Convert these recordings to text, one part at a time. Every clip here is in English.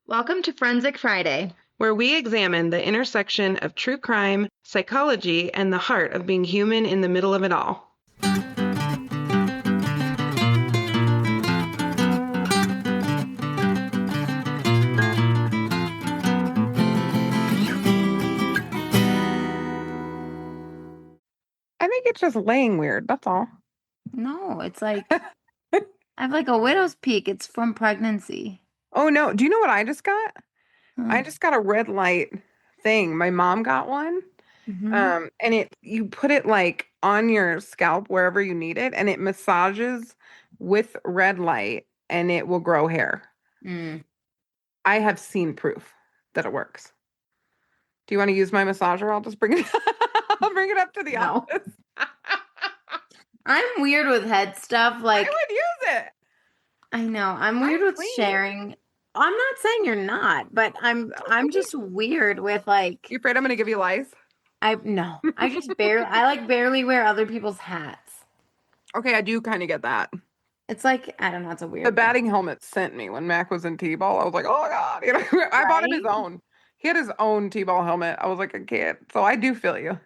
Welcome to Forensic Friday, where we examine the intersection of true crime, psychology, and the heart of being human in the middle of it all. I think it's just laying weird, that's all. No, it's like I have like a widow's peak. It's from pregnancy. Oh no, do you know what I just got? I Hmm. just got a red light thing. My mom got one. Mm-hmm. And you put it like on your scalp wherever you need it, and it massages with red light and it will grow hair. Mm. I have seen proof that it works. Do you want to use my massager? I'll just bring it I'll bring it up to the No. office. I'm weird with head stuff. I Like, would use it. I know I'm weird with clean. sharing. I'm not saying you're not, but I'm just weird with like You afraid I'm gonna give you lice? I just barely wear other people's hats. Okay, I do kind of get that. It's like, I don't know, it's a weird The thing. batting helmet sent me when Mac was in T-ball. I was like, oh my God. I bought him his Right? own. He had his own T-ball helmet. I was like, I can't. So I do feel you.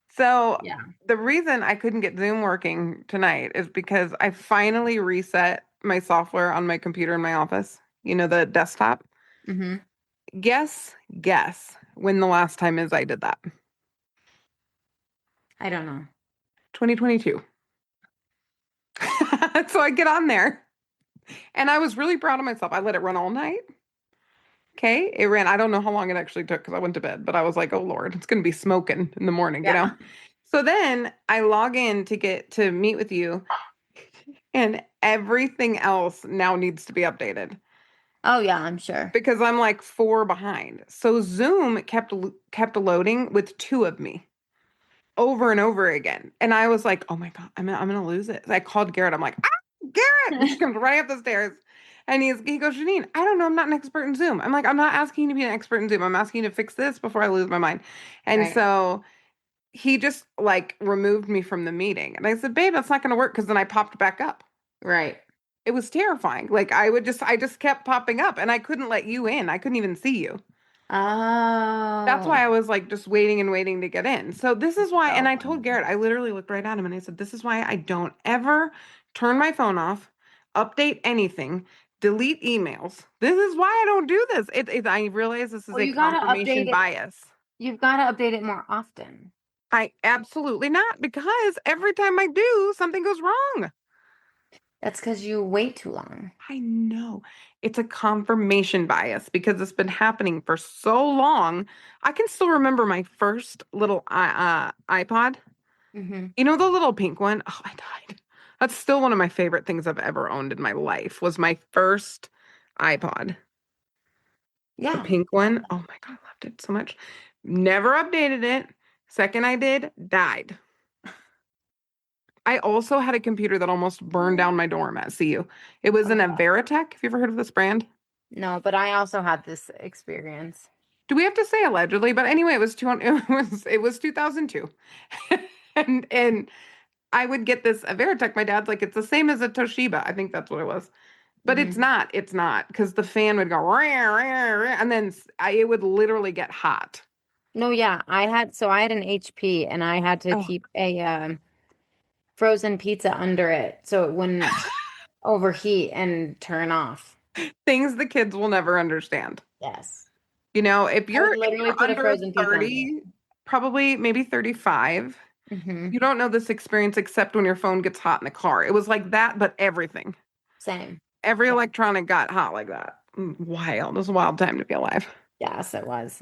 So Yeah. the reason I couldn't get Zoom working tonight is because I finally reset my software on my computer in my office. You know, the desktop. Mm-hmm. Guess when the last time is I did that. I don't know. 2022. So I get on there and I was really proud of myself. I let it run all night. Okay. It ran. I don't know how long it actually took because I went to bed, but I was like, oh Lord, it's going to be smoking in the morning, you know? So then I log in to get to meet with you and everything else now needs to be updated Oh yeah, I'm sure. because I'm like 4 behind. So Zoom kept loading with 2 of me over and over again. And I was like, oh my God, I'm gonna lose it. I called Garrett. I'm like, Garrett. And she comes running up the stairs. And he goes, Janine, I don't know. I'm not an expert in Zoom. I'm like, I'm not asking you to be an expert in Zoom. I'm asking you to fix this before I lose my mind. And Right. so he just like removed me from the meeting. And I said, babe, that's not going to work. Cause then I popped back up. Right. It was terrifying. Like I just kept popping up and I couldn't let you in. I couldn't even see you. That's Oh. why I was like just waiting and waiting to get in. So this is why, So and I funny. told Garrett, I literally looked right at him and I said, this is why I don't ever turn my phone off, update anything, delete emails. This is why I don't do this. I realize this is Well, a you gotta confirmation update it. bias. You've got to update it more often. I absolutely not, because every time I do, something goes wrong. That's because you wait too long. I know. It's a confirmation bias because it's been happening for so long. I can still remember my first little iPod. Mm-hmm. You know the little pink one? Oh, I died. That's still one of my favorite things I've ever owned in my life, was my first iPod. The Yeah. pink one. Oh my God, I loved it so much. Never updated it. Second I did, died. I also had a computer that almost burned down my dorm at CU. It was in a Veritech. Have you ever heard of this brand? No, but I also had this experience. Do we have to say allegedly? But anyway, it was 2002. And I would get this a Veritech. My dad's like, it's the same as a Toshiba. I think that's what it was. But Mm-hmm. it's not, because the fan would go rah, rah, rah, and then it would literally get hot. No, yeah, I had an HP and I had to Oh. keep a frozen pizza under it so it wouldn't overheat and turn off. Things the kids will never understand. Yes. You know, if I you're would literally put a under frozen pizza under 30, probably maybe 35, it. Mm-hmm. you don't know this experience except when your phone gets hot in the car. It was like that, but everything. Same. Every Yeah. electronic got hot like that. Wild. It was a wild time to be alive. Yes, it was.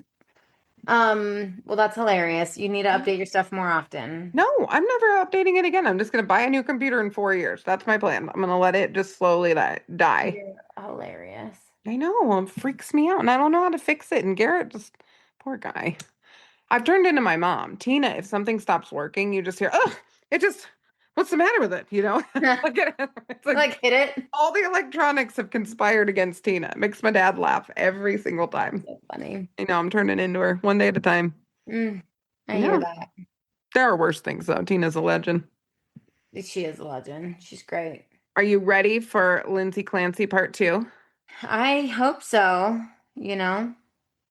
Well, that's hilarious. You need to update your stuff more often. No, I'm never updating it again. I'm just going to buy a new computer in 4 years. That's my plan. I'm going to let it just slowly die. You're hilarious. I know. It freaks me out. And I don't know how to fix it. And Garrett just, poor guy. I've turned into my mom. Tina, if something stops working, you just hear, oh, what's the matter with it? You know? It's Like hit it. all the electronics have conspired against Tina. It makes my dad laugh every single time. So funny. You know, I'm turning into her one day at a time. I Yeah. hear that. There are worse things, though. Tina's a legend. She is a legend. She's great. Are you ready for Lindsay Clancy part 2? I hope so, you know.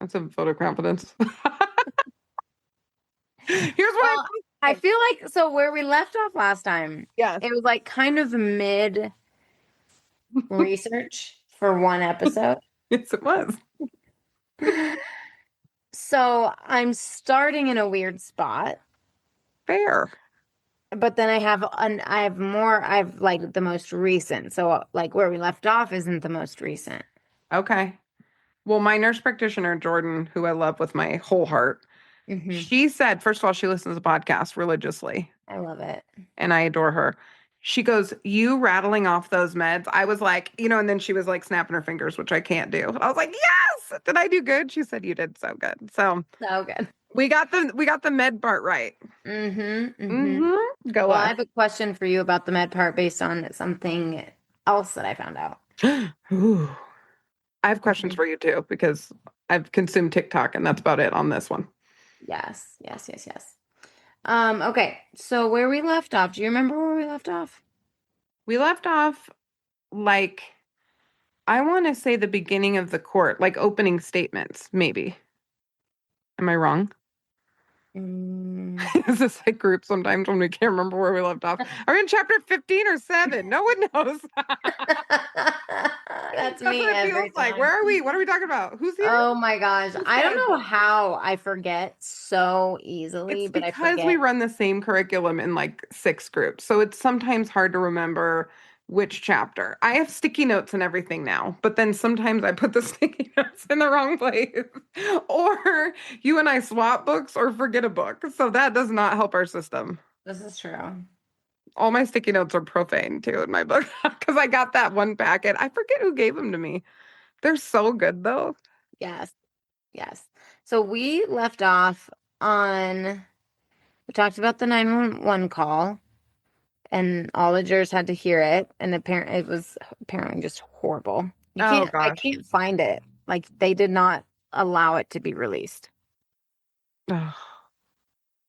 That's a vote of confidence. Here's what Well, I I'm feel like so where we left off last time, Yes. it was like kind of mid research for one episode. Yes, it was. So I'm starting in a weird spot, Fair. but then I have like the most recent. So like where we left off isn't the most recent. Okay. Well, my nurse practitioner, Jordan, who I love with my whole heart, Hmm. she said, first of all, she listens to podcasts religiously, I love it. and I adore her. She goes, "You rattling off those meds." I was like, and then she was like snapping her fingers, which I can't do. I was like, "Yes!" Did I do good? She said you did so good. So So good. we got the med part right. Mm-hmm. Mm-hmm. Mm-hmm. Go Well, I us. have a question for you about the med part based on something else that I found out. Ooh. I have questions Mhm. for you too, because I've consumed TikTok and that's about it on this one. Yes, yes, yes, yes. Okay, so where we left off, do you remember where we left off? We left off like I want to say the beginning of the court, like opening statements, maybe. Am I wrong? Mm. Is this like group sometimes when we can't remember where we left off? Are we in chapter 15 or 7? No one knows. That's That's me what it every feels like. time. Where are we? What are we talking about? Who's here? Oh my gosh. Who's I don't dead? know how I forget so easily, It's but I because we forget. run the same curriculum in like 6 groups. So it's sometimes hard to remember which chapter. I have sticky notes and everything now, but then sometimes I put the sticky notes in the wrong place. Or you and I swap books or forget a book. So that does not help our system. This is true. All my sticky notes are profane too in my book because I got that one packet. I forget who gave them to me. They're so good though. Yes. Yes. So we left off on, we talked about the 911 call and all the jurors had to hear it. And apparently it was apparently just horrible. Oh I gosh. can't find it. Like they did not allow it to be released Ugh.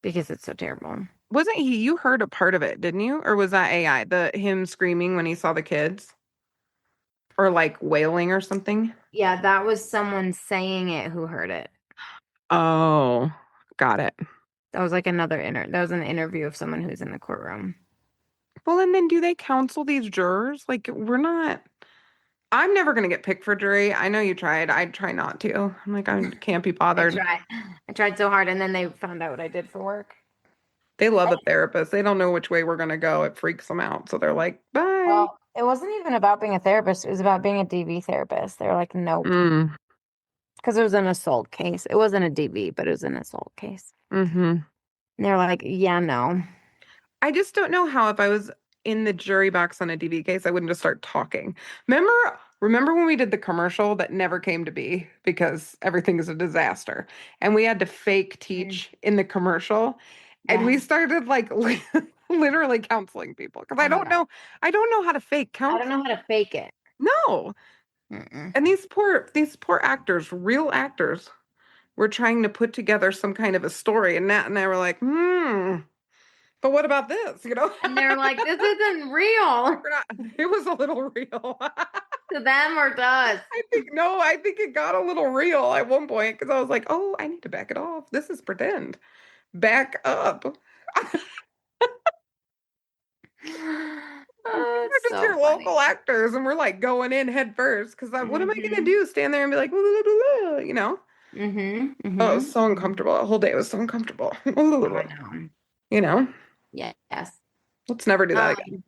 because it's so terrible. Wasn't he? You heard a part of it, didn't you? Or was that AI? The him screaming when he saw the kids, or like wailing or something. Yeah, that was someone saying it who heard it. Oh, got it. That was like that was an interview of someone who's in the courtroom. Well, and then do they counsel these jurors? Like, we're not. I'm never gonna get picked for jury. I know you tried. I try not to. I'm like, I can't be I bothered. tried. I tried so hard and then they found out what I did for work. They love a therapist. They don't know which way we're gonna go. It freaks them out. So they're like, bye. Well, it wasn't even about being a therapist. It was about being a DV therapist. They were like, nope. Mm, Because it was an assault case. It wasn't a DV, but it was an assault case. mm-hmm. And they were like, yeah, no. I just don't know how if I was in the jury box on a DV case, I wouldn't just start talking. Remember when we did the commercial that never came to be because everything is a disaster, and we had to fake teach in the commercial, and we Yeah. started like literally counseling people because Oh my God. I don't know how to fake I don't counsel. know how to fake it. No, Mm-mm. and these poor actors, real actors, were trying to put together some kind of a story, and Nat and I were like, but what about this? And they're like, this isn't real We're not, it was a little real. to them or to us. I think it got a little real at one point because I was like, oh, I need to back it off. This is pretend. Back up. Oh, We're it's just so your funny. local actors and we're like going in head first because what am I going to Mm-hmm. do? Stand there and be like, "Blah, blah, blah, blah," Mm-hmm. Oh, it was Mm-hmm. so uncomfortable. The whole day was so uncomfortable. I know. you know, Yes. let's never do that again.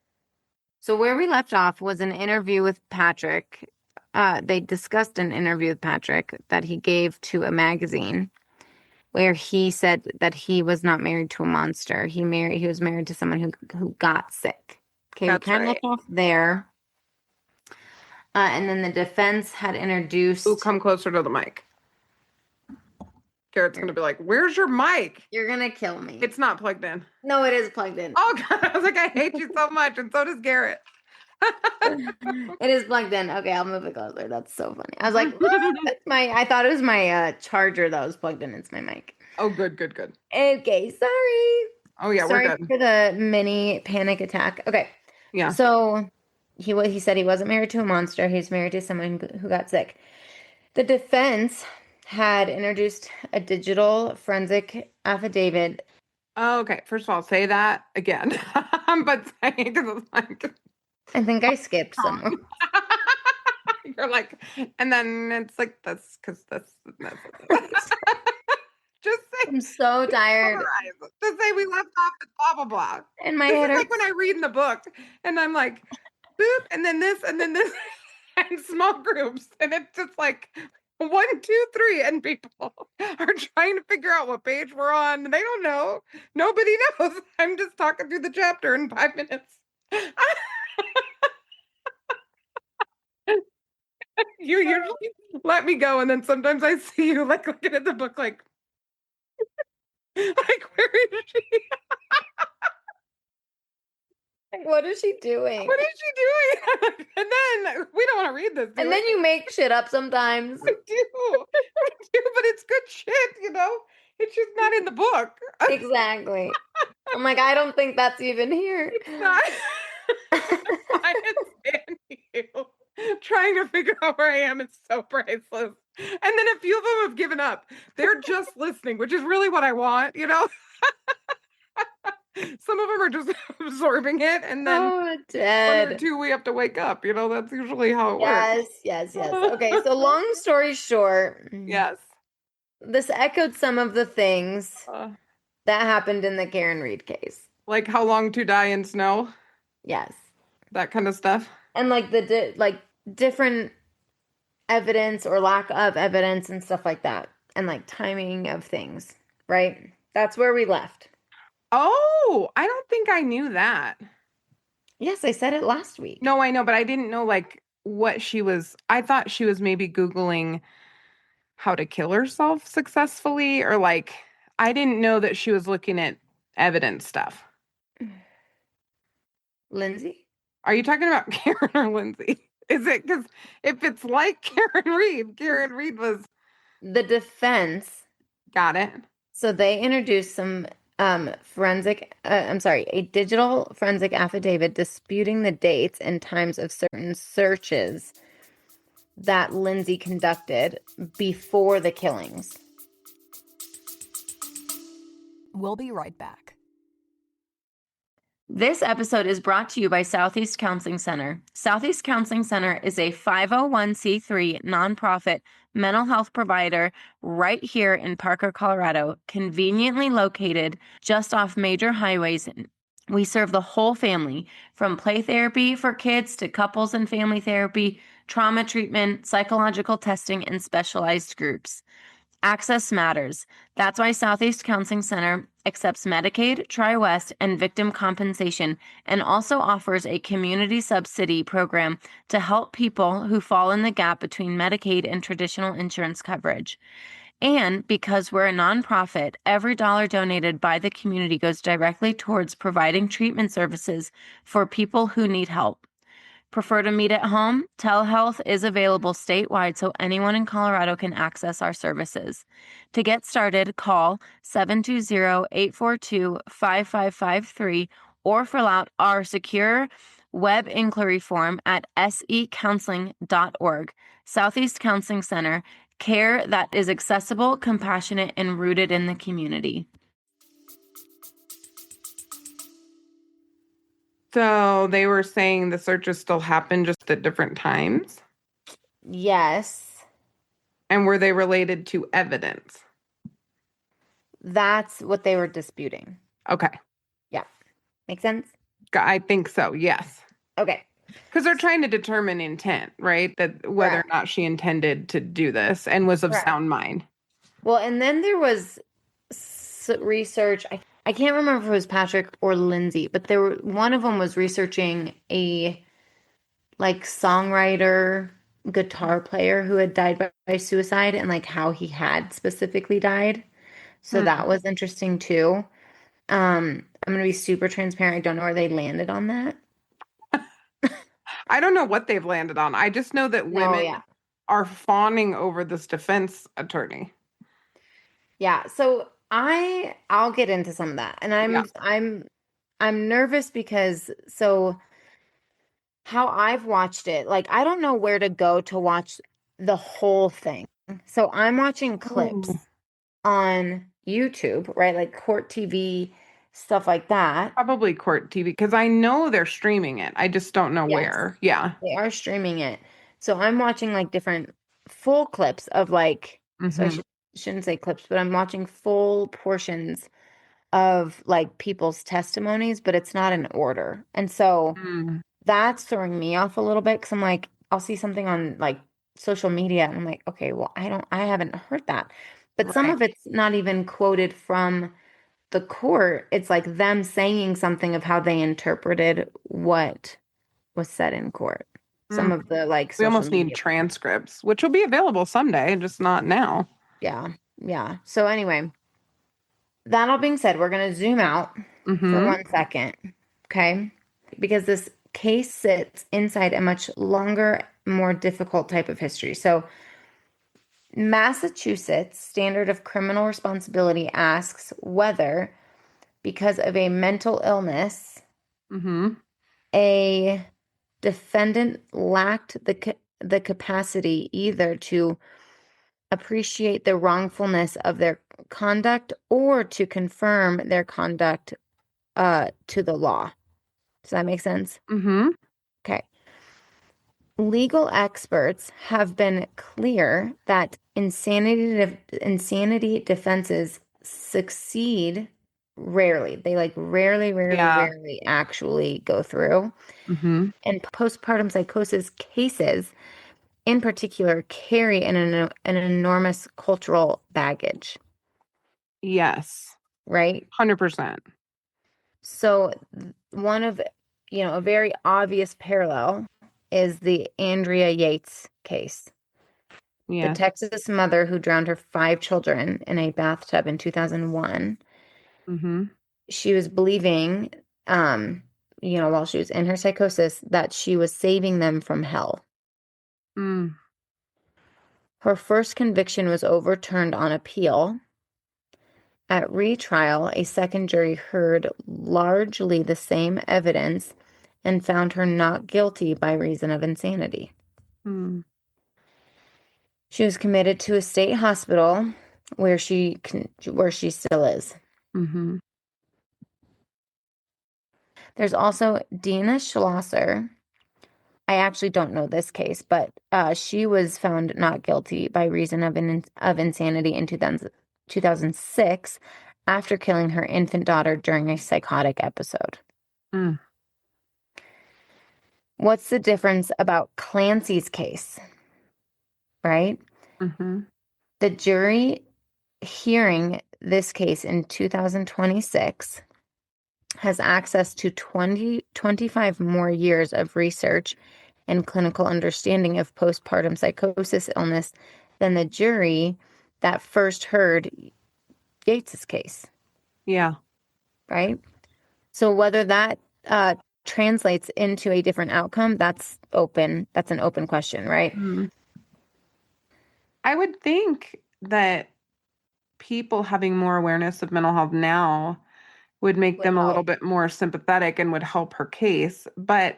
So where we left off was an interview with Patrick. They discussed an interview with Patrick that he gave to a magazine where he said that he was not married to a monster. He was married to someone who got sick. Okay, we That's kind of right. left off there. And then the defense had Ooh, introduced. come closer to the mic. Garrett's going to be like, where's your mic? You're gonna kill me. It's not plugged in. No, it is plugged in. Oh, God. I was like, I hate you so much. And so does Garrett. It is plugged in. Okay, I'll move it closer. That's so funny. I was like, what? I thought it was my charger that was plugged in. It's my mic. Oh, good, good, good. Okay, sorry. Oh, yeah, Sorry we're good. for the mini panic attack. Okay. Yeah. So he said he wasn't married to a monster. He was married to someone who got sick. The defense had introduced a digital forensic affidavit. Oh, okay. First of all, say that again. But saying because it's like I think I skipped somewhere. you're like, and then it's like this because this. Just say. I'm so tired. Summarize. Just say we left off at blah blah blah. And my This head is like hurts. when I read in the book, and I'm like, boop, and then this, and small groups, and it's just like 1, 2, 3, and people are trying to figure out what page we're on. And they don't know. Nobody knows. I'm just talking through the chapter in 5 minutes. You usually let me go, and then sometimes I see you like looking at the book, like where is she? What is she doing? What is she doing? And then we don't want to read this. And then you make shit up sometimes. I do, but it's good shit, you know. It's just not in the book. Exactly. I'm like, I don't think that's even here. It's not. I understand you. Trying to figure out where I am is so priceless. And then a few of them have given up. They're just listening, which is really what I want, you know. Some of them are just absorbing it, and then one or two we have to wake up. You know, that's usually how it works. Yes. Okay, so long story short, Yes. this echoed some of the things that happened in the Karen Reed case. Like how long to die in snow? Yes. That kind of stuff. And like the different evidence or lack of evidence and stuff like that, and like timing of things, right? That's where we left. Oh, I don't think I knew that. Yes, I said it last week. No, I know, but I didn't know like what she was. I thought she was maybe Googling how to kill herself successfully, or like, I didn't know that she was looking at evidence stuff. Lindsay? Are you talking about Karen or Lindsay? Is it because if it's like Karen Reed was The defense. Got it. So they introduced some a digital forensic affidavit disputing the dates and times of certain searches that Lindsay conducted before the killings. We'll be right back. This episode is brought to you by Southeast Counseling Center. Southeast Counseling Center is a 501c3 nonprofit mental health provider right here in Parker, Colorado, conveniently located just off major highways. We serve the whole family, from play therapy for kids to couples and family therapy, trauma treatment, psychological testing, and specialized groups. Access matters. That's why Southeast Counseling Center accepts Medicaid, TriWest, and victim compensation, and also offers a community subsidy program to help people who fall in the gap between Medicaid and traditional insurance coverage. And because we're a nonprofit, every dollar donated by the community goes directly towards providing treatment services for people who need help. Prefer to meet at home? Telehealth is available statewide, so anyone in Colorado can access our services. To get started, call 720-842-5553 or fill out our secure web inquiry form at secounseling.org. Southeast Counseling Center, care that is accessible, compassionate, and rooted in the community. So they were saying the searches still happen just at different times? Yes. And were they related to evidence? That's what they were disputing. Okay. Yeah. Make sense? I think so, yes. Okay. Because they're trying to determine intent, right? That whether or not she intended to do this and was of sound mind. Well, and then there was research. I can't remember if it was Patrick or Lindsay, but one of them was researching a like songwriter, guitar player who had died by suicide, and like how he had specifically died. So that was interesting too. I'm going to be super transparent. I don't know where they landed on that. I don't know what they've landed on. I just know that women are fawning over this defense attorney. Yeah. So I'll get into some of that. And I'm nervous because how I've watched it, like, I don't know where to go to watch the whole thing. So I'm watching clips Oh. on YouTube, right? Like Court TV, stuff like that. Probably Court TV because I know they're streaming it. I just don't know Yes. where. Yeah. They are streaming it. So I'm watching like different full clips of like, so I Mhm. shouldn't say clips, but I'm watching full portions of like people's testimonies, but it's not in order. And so Mm. that's throwing me off a little bit because I'm like, I'll see something on like social media and I'm like, okay, well, I haven't heard that. But some Right. of it's not even quoted from the court. It's like them saying something of how they interpreted what was said in court. Some Mm. of the like We social almost need media. transcripts, which will be available someday, just not now. Yeah. Yeah. So anyway, that all being said, we're going to zoom out for Mhm. 1 second. Okay. Because this case sits inside a much longer, more difficult type of history. So, Massachusetts standard of criminal responsibility asks whether, because of a mental illness, Mhm. a defendant lacked the capacity either to appreciate the wrongfulness of their conduct or to confirm their conduct to the law. Does that make sense? Mhm. Okay. Legal experts have been clear that insanity defenses succeed rarely. They like Yeah. rarely actually go through. Mhm. And postpartum psychosis cases in particular carry an enormous cultural baggage, Yes. right? 100%. So one of, a very obvious parallel is the Andrea Yates case. The Yes. Texas mother who drowned her 5 children in a bathtub in 2001. Mhm. She was believing, while she was in her psychosis, that she was saving them from hell. Mm. Her first conviction was overturned on appeal. At retrial, a second jury heard largely the same evidence and found her not guilty by reason of insanity. Mm. She was committed to a state hospital where she still is. Mhm. There's also Dina Schlosser. I actually don't know this case, but she was found not guilty by reason of insanity in 2006 after killing her infant daughter during a psychotic episode. Mm. What's the difference about Clancy's case, right? Mhm. The jury hearing this case in 2026 has access to 25 more years of research and clinical understanding of postpartum psychosis illness than the jury that first heard Yates's case, Yeah. right? So whether that translates into a different outcome, that's open. That's an open question, right? Mm. I would think that people having more awareness of mental health now would make Would them a little help. bit more sympathetic and would help her case. But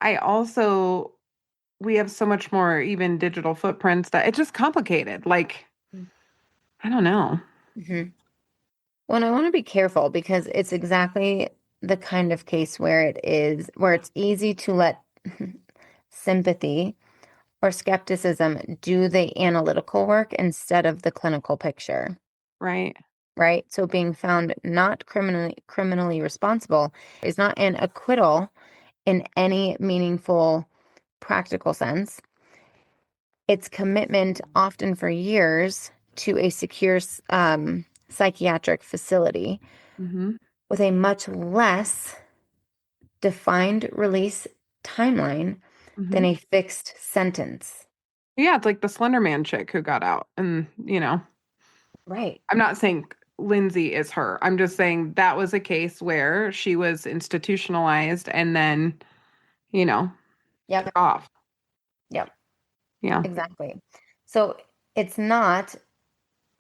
I also, we have so much more even digital footprints that it's just complicated. Like, I don't know. Mm-hmm. Well, and I want to be careful because it's exactly the kind of case where it's easy to let sympathy or skepticism do the analytical work instead of the clinical picture, Right. right? So being found not criminally responsible is not an acquittal in any meaningful practical sense. It's commitment, often for years, to a secure psychiatric facility Mm-hmm. with a much less defined release timeline than Mm-hmm. a fixed sentence. Yeah, it's like the Slender Man chick who got out. And, Right. I'm not saying Lindsay is her. I'm just saying that was a case where she was institutionalized and then, Yep. took off. Yep. Yeah. Exactly. So it's not,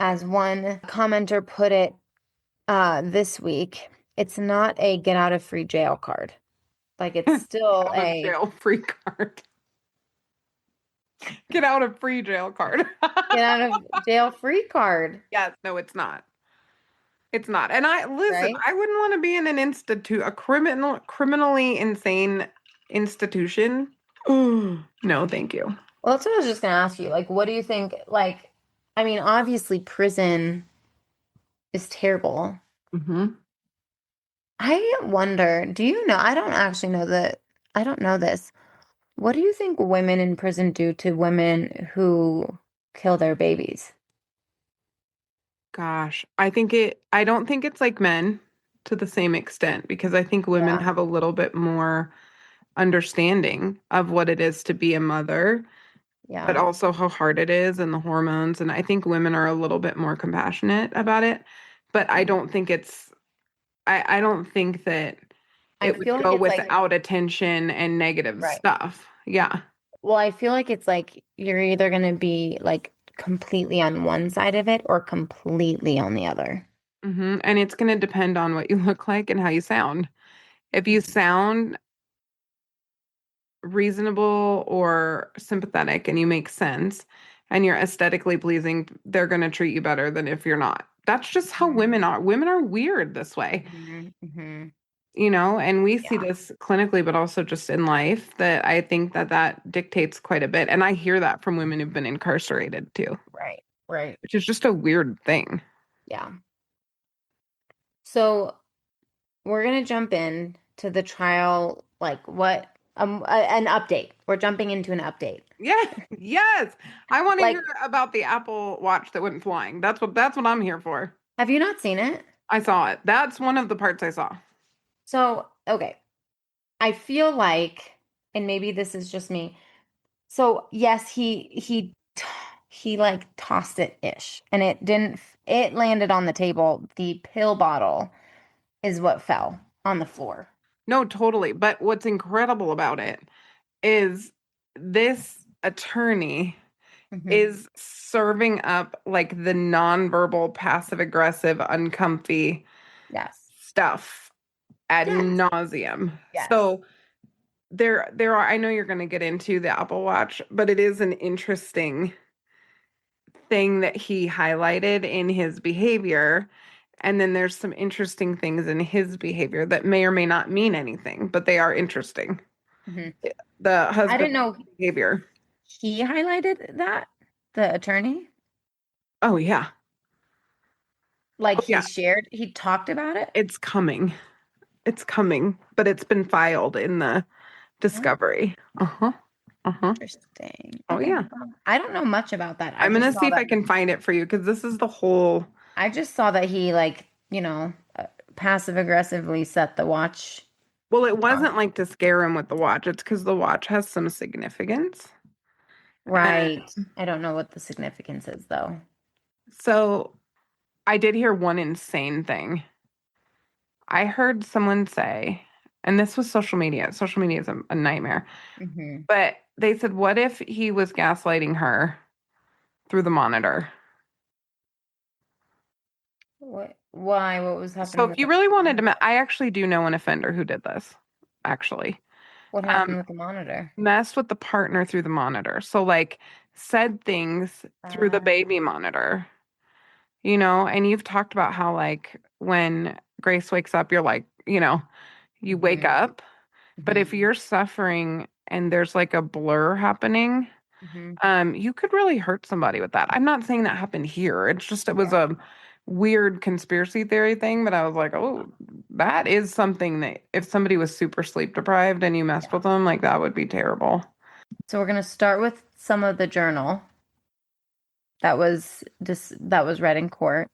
as one commenter put it this week, it's not a get out of free jail card. Like it's still Out of a jail free card. Get out of free jail card. get out of jail free card, Yes, no, it's not. It's not. And I listen, right? I wouldn't want to be in an a criminally insane institution. No, thank you. Well, that's what I was just gonna ask you. Like, what do you think? Like, I mean, obviously, prison is terrible. Hmm. I wonder, do you know? I don't actually know that. I don't know this. What do you think women in prison do to women who kill their babies? Gosh, I don't think it's like men to the same extent because I think women Yeah, have a little bit more understanding of what it is to be a mother, but yeah. also how hard it is and the hormones. And I think women are a little bit more compassionate about it. But I don't think I don't think that I it would feel like go it's like, without attention and negative right. stuff. Yeah. Well, I feel like it's like you're either gonna be like completely on one side of it or completely on the other. And it's going to depend on what you look like and how you sound. If you sound reasonable or sympathetic and you make sense and you're aesthetically pleasing, they're going to treat you better than if you're not. That's just how women are. Women are weird this way, Mm-hmm. and we see Yeah, this clinically, but also just in life that I think that dictates quite a bit. And I hear that from women who've been incarcerated too, right, right. which is just a weird thing. Yeah. So we're gonna jump in to the trial, like what an update. We're jumping into an update. Yeah, yes. I want to Like, hear about the Apple Watch that went flying. That's what I'm here for. have you not seen it? I saw it. That's one of the parts I saw. So, okay. I feel like, and maybe this is just me. So, yes, he like tossed it ish, and it didn't. It landed on the table. The pill bottle is what fell on the floor. No, totally. But what's incredible about it is this attorney Hmm. is serving up like the nonverbal, passive aggressive, uncomfy Yes. stuff ad Yes. nauseum. Yes. So there are, I know you're going to get into the Apple Watch, but it is an interesting thing that he highlighted in his behavior. And then there's some interesting things in his behavior that may or may not mean anything, but they are interesting. Hmm. The I husband didn't know behavior. he highlighted that, the attorney. Oh, yeah. Like Oh, yeah. he talked about it. It's coming. It's coming, but it's been filed in the Oh, discovery. Uh-huh. Uh-huh. interesting. Oh, Okay. yeah. Well, I don't know much about that. I'm going to see if I can find it for you because this is the whole. I just saw that he like, passive aggressively set the watch. Well, it wasn't like to scare him with the watch. It's because the watch has some significance. Right. I don't know what the significance is though. So I did hear one insane thing. I heard someone say, and this was social media. Social media is a nightmare. Hmm. But they said, what if he was gaslighting her through the monitor? What? Why? What was So happening if with you the really wanted to, I actually do know an offender who did this, actually. what Um, happened with the monitor? messed with the partner through the monitor. So like said things through the baby monitor, and you've talked about how like when Grace wakes up, you're like, you wake Mhm. up. But if you're suffering and there's like a blur happening, Hmm. you could really hurt somebody with that. I'm not saying that happened here. It's just it was Yeah. a weird conspiracy theory thing, but I was like, oh, that is something that if somebody was super sleep deprived and you messed with them, like that would be terrible. So we're gonna start with some of the journal that was read in court,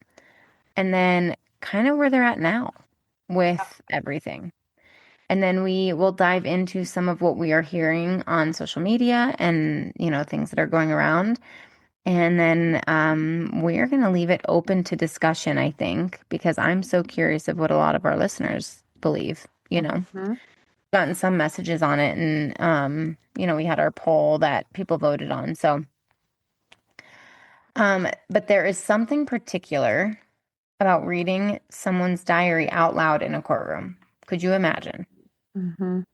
and then kind of where they're at now with everything. And then we will dive into some of what we are hearing on social media and, things that are going around. And then we're going to leave it open to discussion, I think, because I'm so curious of what a lot of our listeners believe. Mhm. Gotten some messages on it. And, we had our poll that people voted on. So, but there is something particular about reading someone's diary out loud in a courtroom. Could you imagine? Mhm.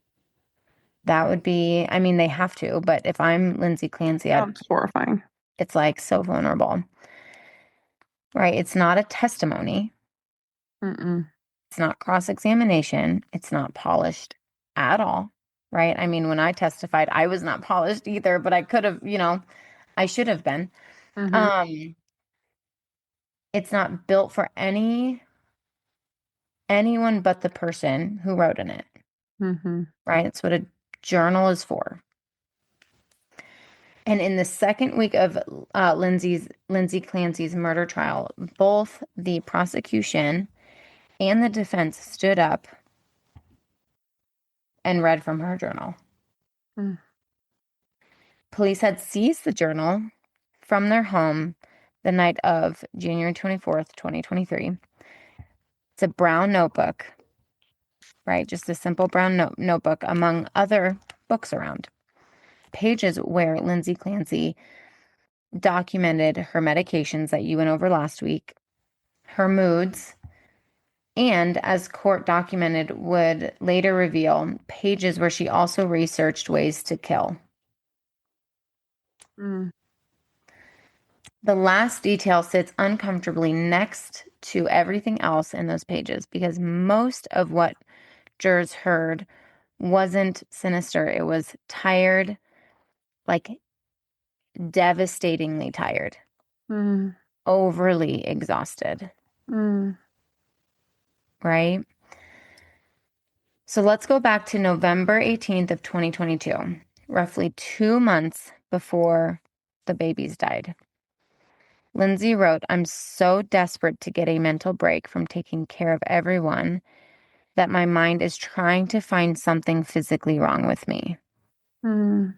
That would be, I mean, they have to, but if I'm Lindsay Clancy, It's horrifying. it's like so vulnerable, right? It's not a testimony. Mm-mm. It's not cross-examination. It's not polished at all, right? I mean, when I testified, I was not polished either, but I could have, I should have been. Mm-hmm. It's not built for anyone but the person who wrote in it, Mm-hmm. right? It's what a journal is for. And in the second week of Lindsay Clancy's murder trial, both the prosecution and the defense stood up and read from her journal. Mm. Police had seized the journal from their home the night of January 24th, 2023. It's a brown notebook, right? Just a simple brown notebook among other books around. Pages where Lindsay Clancy documented her medications that you went over last week, her moods, and as court documented would later reveal, pages where she also researched ways to kill. Mm. The last detail sits uncomfortably next to everything else in those pages because most of what jurors heard wasn't sinister. It was tired, like devastatingly tired, Mm. overly exhausted, Mm. right? So let's go back to November 18th of 2022, roughly 2 months before the babies died. Lindsay wrote, "I'm so desperate to get a mental break from taking care of everyone that my mind is trying to find something physically wrong with me." Mm.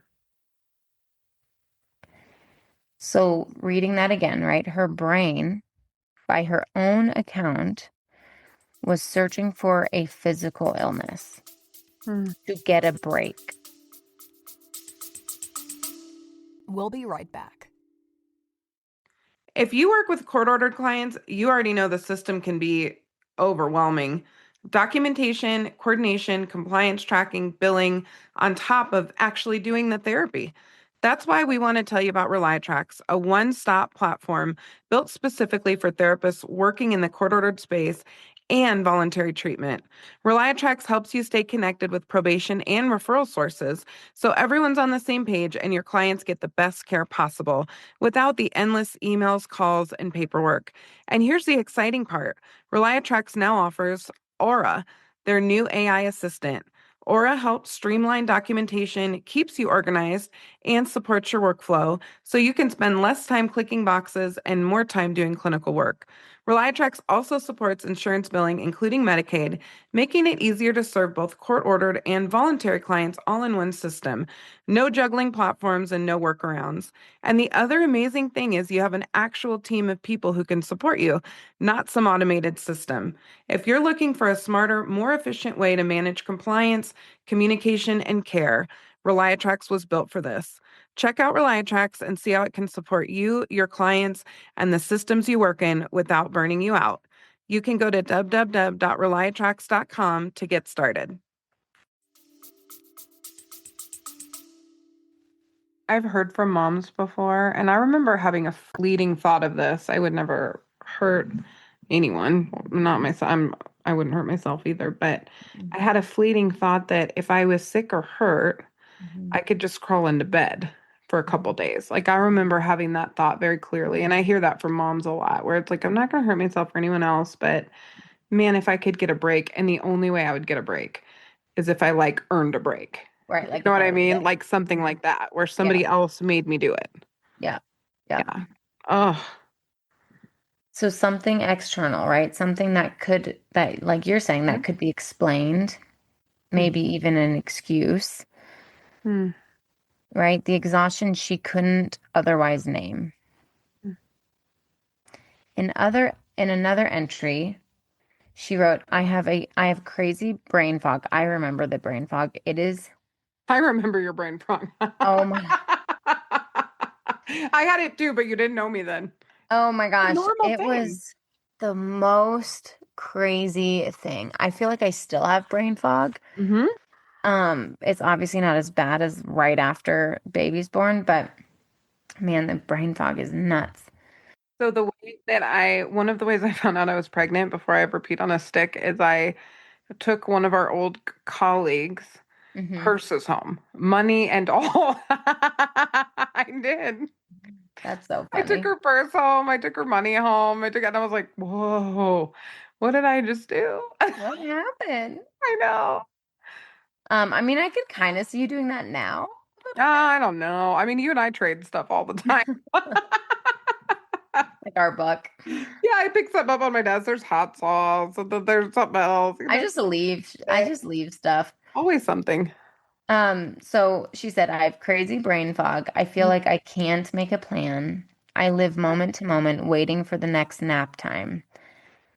So reading that again, right? Her brain, by her own account, was searching for a physical illness Mm. to get a break. We'll be right back. If you work with court-ordered clients, you already know the system can be overwhelming. Documentation, coordination, compliance tracking, billing, on top of actually doing the therapy. That's why we want to tell you about Reliatrax, a one-stop platform built specifically for therapists working in the court-ordered space and voluntary treatment. Reliatrax helps you stay connected with probation and referral sources so everyone's on the same page and your clients get the best care possible without the endless emails, calls, and paperwork. And here's the exciting part. Reliatrax now offers Aura, their new AI assistant. Aura helps streamline documentation, keeps you organized, and supports your workflow so you can spend less time clicking boxes and more time doing clinical work. Reliatrax also supports insurance billing, including Medicaid, making it easier to serve both court-ordered and voluntary clients all in one system. No juggling platforms and no workarounds. And the other amazing thing is you have an actual team of people who can support you, not some automated system. If you're looking for a smarter, more efficient way to manage compliance, communication, and care, Reliatrax was built for this. Check out Reliatrax and see how it can support you, your clients, and the systems you work in without burning you out. You can go to www.reliatrax.com to get started. I've heard from moms before, and I remember having a fleeting thought of this. I would never hurt anyone, not myself. I wouldn't hurt myself either, but I had a fleeting thought that if I was sick or hurt, I could just crawl into bed for a couple days. Like I remember having that thought very clearly, and I hear that from moms a lot, where it's like, I'm not going to hurt myself or anyone else, but man, if I could get a break, and the only way I would get a break is if I like earned a break. Right. You Like know what if I was mean? sick. Like something like that, where somebody else made me do it. Yeah. Yeah. Oh. So something external, right? Something that like you're saying, that could be explained, maybe even an excuse, Hmm. right? The exhaustion she couldn't otherwise name. In another entry, she wrote, I have crazy brain fog. I remember the brain fog. It is, I remember your brain fog. oh my, I had it too, but you didn't know me then. oh my gosh. Normal It thing. was the most crazy thing. I feel like I still have brain fog. Mm-hmm. It's obviously not as bad as right after baby's born, but man, the brain fog is nuts. So one of the ways I found out I was pregnant before I ever peed on a stick is I took one of our old colleagues' Hmm. purses home, money and all. I did. That's so I took funny. her purse home. I took her money home. And I was like, whoa, what did I just do? What happened? I know. I mean, I could kind of see you doing that now. I don't know. I mean, you and I trade stuff all the time. Like our buck. Yeah, I pick something up on my desk. There's hot sauce, and then there's something else. I just leave stuff. Always something. So she said, I have crazy brain fog. I feel like I can't make a plan. I live moment to moment, waiting for the next nap time.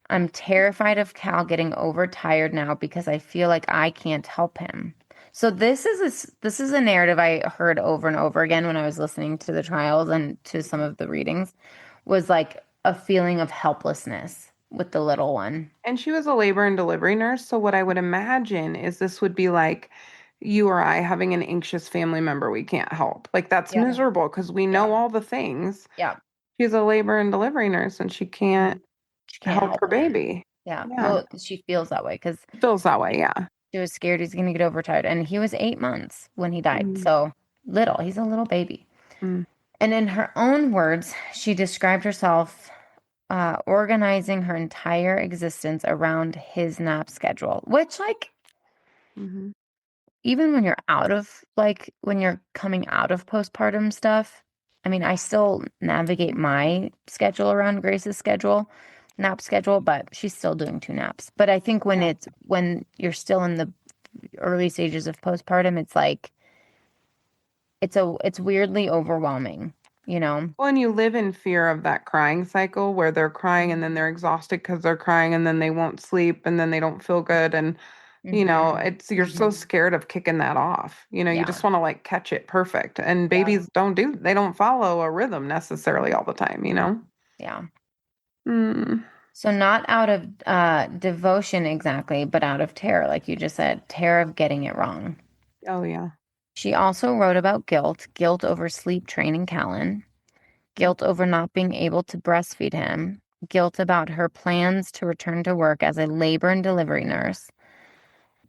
I'm terrified of Cal getting overtired now because I feel like I can't help him. So this is a narrative I heard over and over again when I was listening to the trials and to some of the readings, was like a feeling of helplessness with the little one. And she was a labor and delivery nurse. So what I would imagine is this would be like you or I having an anxious family member we can't help. Like that's Yeah. miserable because we know all the things. Yeah. She's a labor and delivery nurse and she can't She can't help her him. baby. Yeah. Yeah. Well, she feels that way because Feels that way, yeah. she was scared he's going to get overtired. And he was 8 months when he died. Mm, So little. He's a little baby. mm, And in her own words, she described herself organizing her entire existence around his nap schedule, which, like, mhm. even when you're out of, like, when you're coming out of postpartum stuff, I mean, I still navigate my schedule around Grace's nap schedule, but she's still doing 2 naps. But I think Yeah. when you're still in the early stages of postpartum, it's like, it's weirdly overwhelming, you know? Well, and you live in fear of that crying cycle where they're crying and then they're exhausted because they're crying and then they won't sleep and then they don't feel good and Hmm. you're so scared of kicking that off. You Yeah. just want to like catch it perfect. And Yeah. babies they don't follow a rhythm necessarily all the time. Yeah. Mm. So not out of devotion exactly, but out of terror, like you just said, terror of getting it wrong. Oh yeah. She also wrote about guilt over sleep training Callan, guilt over not being able to breastfeed him, guilt about her plans to return to work as a labor and delivery nurse,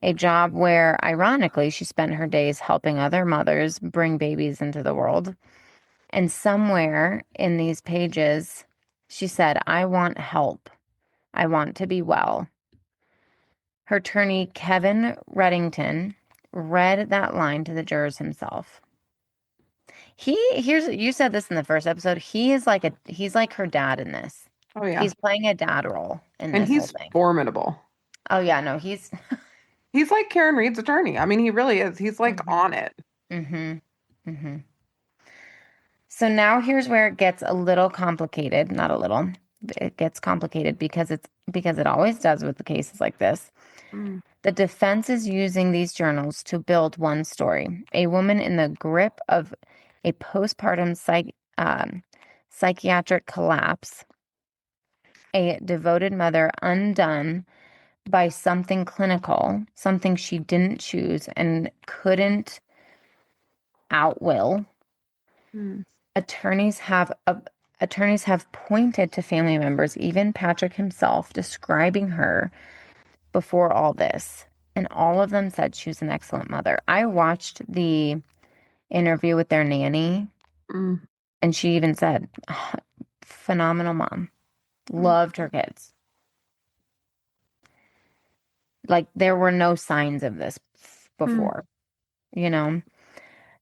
a job where, ironically, she spent her days helping other mothers bring babies into the world. And somewhere in these pages, she said, I want help. I want to be well. Her attorney, Kevin Reddington, read that line to the jurors himself. You said this in the first episode. He's like her dad in this. Oh yeah. He's playing a dad role in And this whole he's thing. formidable. Oh yeah, no, he's He's like Karen Reed's attorney. I mean, he really is. He's like on it. mm-hmm. Mm-hmm. So now here's where it gets a little complicated. Not a little. It gets complicated because it always does with the cases like this. Mm. The defense is using these journals to build one story. A woman in the grip of a postpartum psychiatric collapse, a devoted mother undone by something clinical, something she didn't choose and couldn't outwill. Mm. Attorneys have pointed to family members, even Patrick himself, describing her before all this. And all of them said she was an excellent mother. I watched the interview with their nanny, Mm. and she even said, phenomenal mom, loved her kids. Like there were no signs of this before, you know?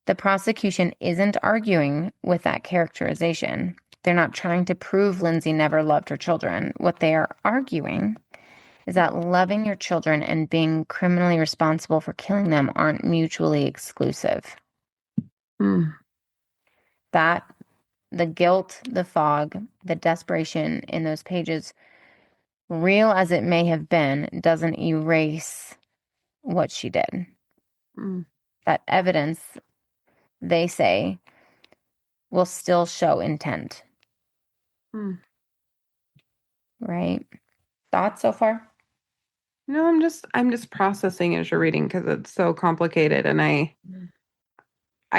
The prosecution isn't arguing with that characterization. They're not trying to prove Lindsay never loved her children. What they are arguing is that loving your children and being criminally responsible for killing them aren't mutually exclusive. Mm. That the guilt, the fog, the desperation in those pages, real as it may have been, doesn't erase what she did. Mm. That evidence, they say, will still show intent. Mm. Right? Thoughts so far? No, I'm just processing as you're reading because it's so complicated, and I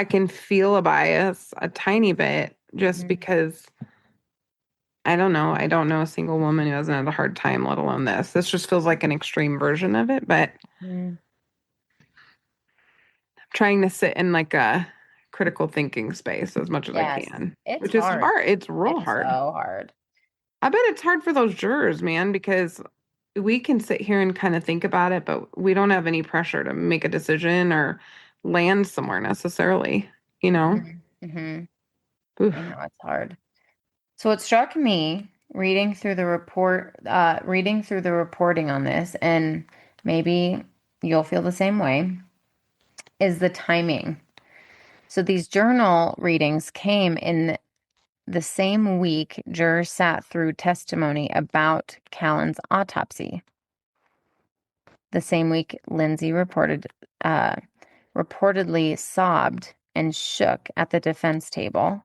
can feel a bias a tiny bit just Mhm. because I don't know. I don't know a single woman who hasn't had a hard time, let alone this. This just feels like an extreme version of it, but Mm. I'm trying to sit in like a critical thinking space as much as I Yes, can, it's which is hard. hard. It's real It's hard. so hard. I bet it's hard for those jurors, man, because we can sit here and kind of think about it, but we don't have any pressure to make a decision or land somewhere necessarily, you know? Mm-hmm. I Oof. know it's hard. So it struck me reading through the reporting on this, and maybe you'll feel the same way, is the timing. So these journal readings came in the same week jurors sat through testimony about Callan's autopsy. The same week, Lindsay reportedly sobbed and shook at the defense table,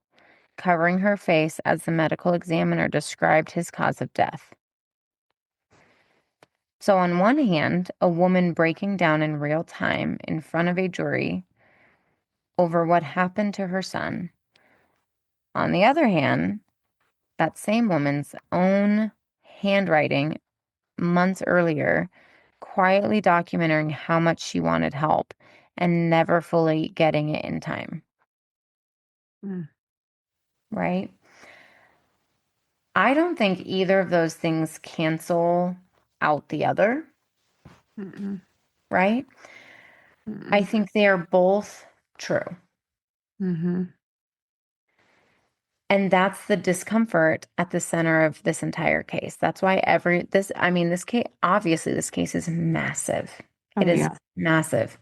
covering her face as the medical examiner described his cause of death. So, on one hand, a woman breaking down in real time in front of a jury over what happened to her son. On the other hand, that same woman's own handwriting months earlier, quietly documenting how much she wanted help and never fully getting it in time. Mm. Right? I don't think either of those things cancel out the other, Mm-mm. right? I Mm-mm. think they are both true. Mm-hmm. And that's the discomfort at the center of this entire case. That's why this case, obviously, this case is massive. Oh, It is yeah. massive.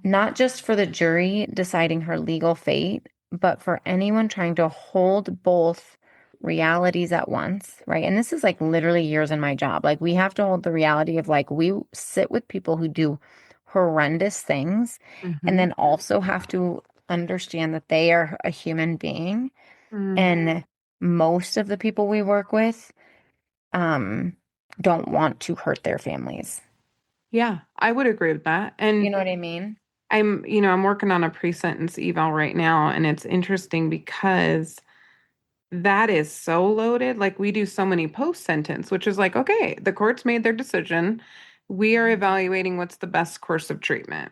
Not just for the jury deciding her legal fate, but for anyone trying to hold both realities at once, right? And this is like literally years in my job. Like, we have to hold the reality of, like, we sit with people who do horrendous things Mm-hmm. and then also have to understand that they are a human being. Mm. And most of the people we work with don't want to hurt their families. Yeah, I would agree with that. You And know what I mean? I'm working on a pre-sentence eval right now, and it's interesting because that is so loaded. Like, we do so many post-sentence, which is like, okay, the court's made their decision. We are evaluating what's the best course of treatment.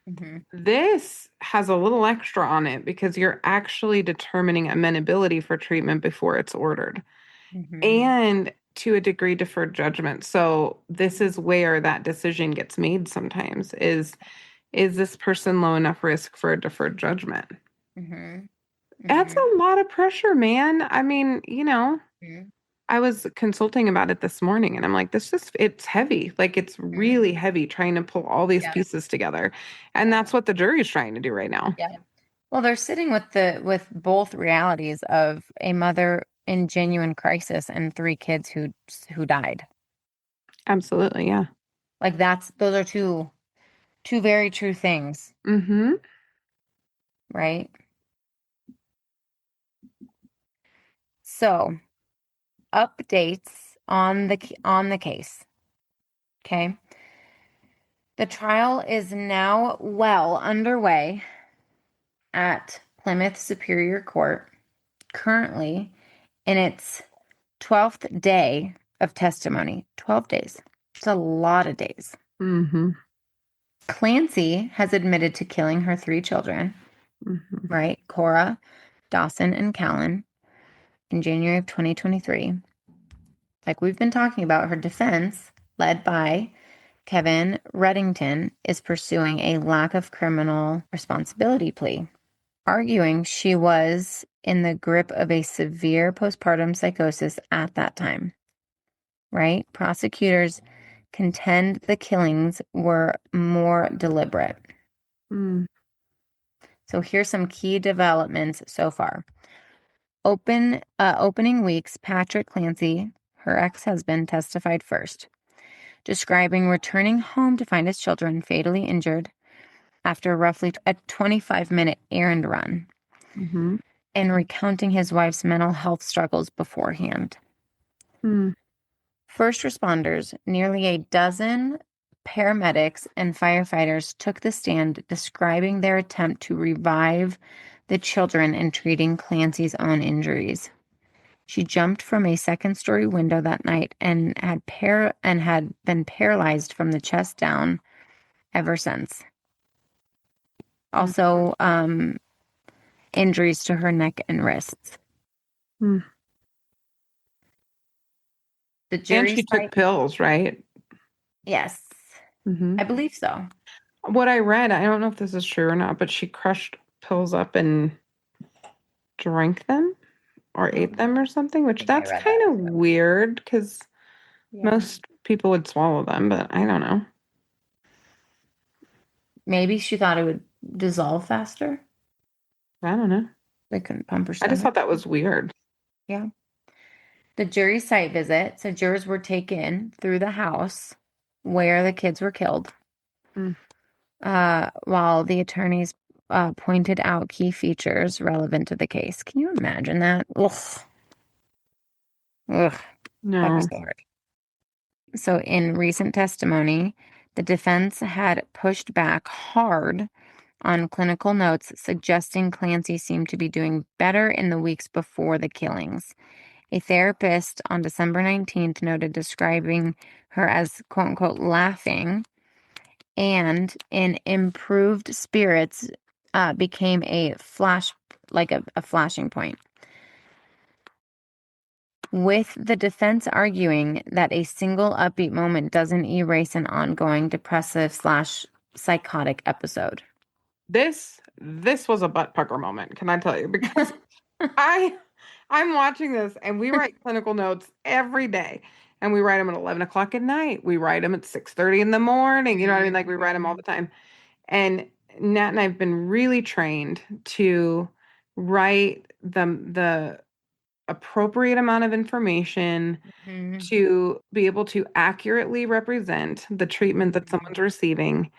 Mm-hmm. This has a little extra on it because you're actually determining amenability for treatment before it's ordered, Mm-hmm. and to a degree deferred judgment. So this is where that decision gets made sometimes is this person low enough risk for a deferred judgment? Mm-hmm. That's a lot of pressure, man. I mean, Mm-hmm. I was consulting about it this morning, and I'm like, it's heavy. Like, it's really heavy trying to pull all these Yeah. pieces together. And that's what the jury's trying to do right now. Yeah. Well, they're sitting with both realities of a mother in genuine crisis and three kids who died. Absolutely, yeah. Like, those are two very true things, Mm-hmm. right? So, updates on the case. Okay. The trial is now well underway at Plymouth Superior Court, currently in its 12th day of testimony. 12 days. It's a lot of days. Mm-hmm. Clancy has admitted to killing her three children, Mm-hmm. right? Cora, Dawson, and Callan, in January of 2023. Like we've been talking about, her defense, led by Kevin Reddington, is pursuing a lack of criminal responsibility plea, arguing she was in the grip of a severe postpartum psychosis at that time, right? Prosecutors contend the killings were more deliberate. Mm. So here's some key developments so far. Opening weeks, Patrick Clancy, her ex-husband, testified first, describing returning home to find his children fatally injured after roughly a 25-minute errand run, Mm-hmm. and recounting his wife's mental health struggles beforehand. Mm. First responders, nearly a dozen paramedics and firefighters took the stand describing their attempt to revive the children and treating Clancy's own injuries. She jumped from a second-story window that night and had been paralyzed from the chest down ever since. Also, injuries to her neck and wrists. Mm. The And jury she took pills, right? Yes, Mm-hmm. I believe so. What I read, I don't know if this is true or not, but she crushed pills up and drank them or ate them or something, which think I that's read kind that of as well. weird because Yeah. most people would swallow them, but I don't know. Maybe she thought it would dissolve faster. I don't know. They couldn't pump her I just stomach. thought that was weird. Yeah. The jury site visit, so jurors were taken through the house where the kids were killed, Mm. while the attorneys pointed out key features relevant to the case. Can you imagine that? Ugh. Ugh. That No. was so hard. So in recent testimony, the defense had pushed back hard on clinical notes suggesting Clancy seemed to be doing better in the weeks before the killings. A therapist on December 19th noted describing her as quote unquote laughing and in improved spirits became a flashing point. With the defense arguing that a single upbeat moment doesn't erase an ongoing depressive / psychotic episode. This was a butt pucker moment, can I tell you? Because I'm watching this and we write clinical notes every day. And we write them at 11 o'clock at night. We write them at 6:30 in the morning. You know what I mean? Like we write them all the time. And Nat and I've been really trained to write the appropriate amount of information to be able to accurately represent the treatment that someone's receiving.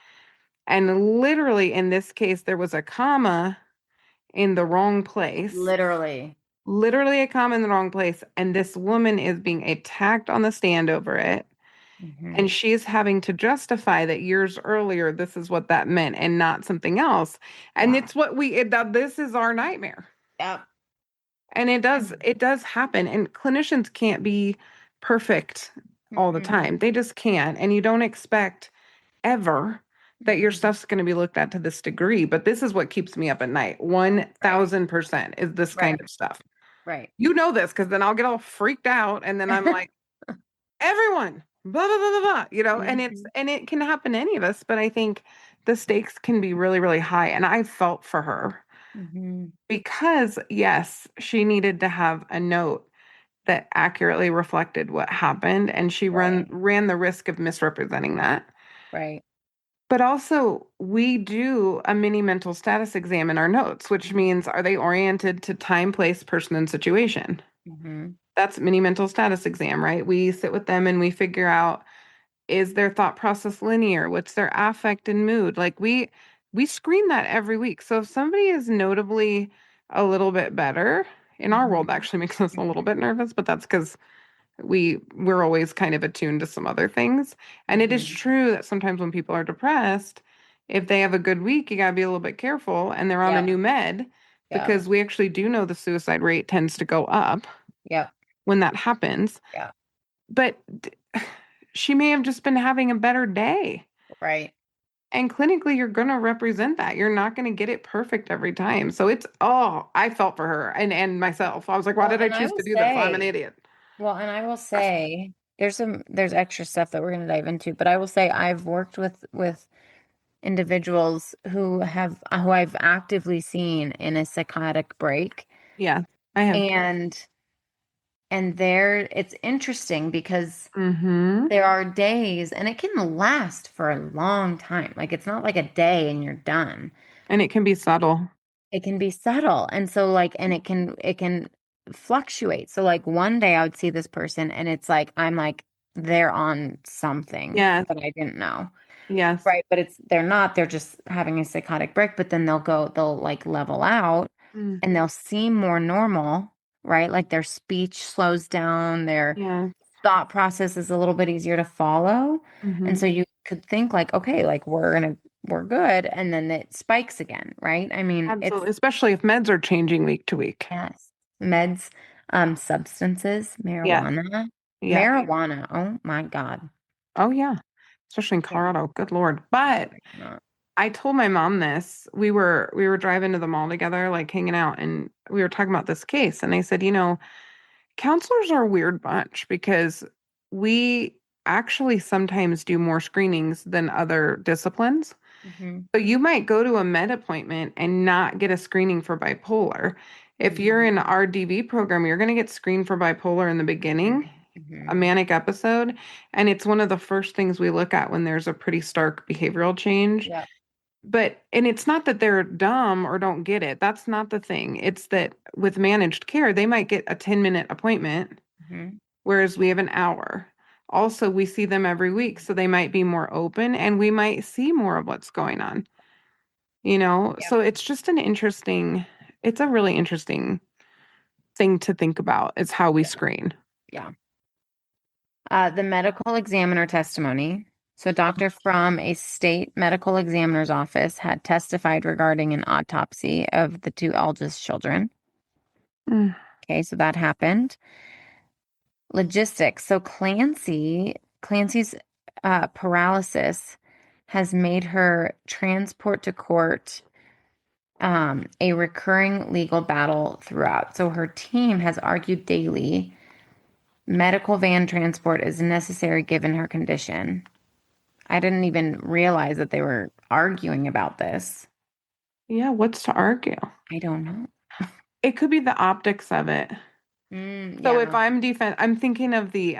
And literally in this case, there was a comma in the wrong place. Literally A comma in the wrong place. And this woman is being attacked on the stand over it. And she's having to justify that years earlier, this is what that meant and not something else. And it's what this is our nightmare. Yep. And it does happen. And clinicians can't be perfect all the time. They just can't. And you don't expect ever that your stuff's going to be looked at to this degree. But this is what keeps me up at night. 1000% is this kind of stuff. Right. You know this, because then I'll get all freaked out and then I'm like, everyone, blah, blah, blah, blah, blah, and it can happen to any of us. But I think the stakes can be really, really high. And I felt for her because, yes, she needed to have a note that accurately reflected what happened. And she ran the risk of misrepresenting that. Right. But also, we do a mini mental status exam in our notes, which means are they oriented to time, place, person, and situation? That's mini mental status exam, right? We sit with them and we figure out, is their thought process linear? What's their affect and mood? Like we screen that every week. So if somebody is notably a little bit better, in our world actually makes us a little bit nervous, but that's because we're always kind of attuned to some other things. And it is true that sometimes when people are depressed, if they have a good week, you got to be a little bit careful and they're on a new med because we actually do know the suicide rate tends to go up when that happens. Yeah. But she may have just been having a better day. Right. And clinically, you're going to represent that. You're not going to get it perfect every time. So I felt for her and myself. I was like, why did I choose to do this? I'm an idiot. Well, and I will say there's extra stuff that we're going to dive into, but I will say I've worked with individuals who I've actively seen in a psychotic break. Yeah, I have. And it's interesting because there are days and it can last for a long time. Like it's not like a day and you're done. And it can be subtle. It can be subtle. And so and it can fluctuate. So like one day I would see this person and it's like I'm like they're on something that I didn't know. Yes. Right. But they're not, they're just having a psychotic break, but then they'll like level out and they'll seem more normal, right? Like their speech slows down, thought process is a little bit easier to follow. And so you could think like, okay, like we're good. And then it spikes again, right? I mean, Absolutely, especially if meds are changing week to week. yes, meds, substances, Yeah. marijuana, Yeah. marijuana. Oh my God. Oh yeah. Especially in Colorado. Good Lord. But Not- I told my mom this. We were driving to the mall together, like hanging out, and we were talking about this case. And I said, counselors are a weird bunch because we actually sometimes do more screenings than other disciplines. Mhm. So you might go to a med appointment and not get a screening for bipolar. If you're in our DV program, you're going to get screened for bipolar in the beginning, a Mhm. manic episode, and it's one of the first things we look at when there's a pretty stark behavioral change. Yeah. And it's not that they're dumb or don't get it. That's not the thing. It's that with managed care, they might get a 10-minute appointment, Mhm. whereas we have an hour. Also, we see them every week, so they might be more open and we might see more of what's going on. Yep. So it's a really interesting thing to think about is how we screen. Yeah. The medical examiner testimony. So, a doctor from a state medical examiner's office had testified regarding an autopsy of the two eldest children. Mm. Okay, so that happened. Logistics. So, Clancy's paralysis has made her transport to court a recurring legal battle throughout. So, her team has argued daily medical van transport is necessary given her condition. I didn't even realize that they were arguing about this. Yeah, what's to argue? I don't know. It could be the optics of it. So if Yeah. I'm thinking of the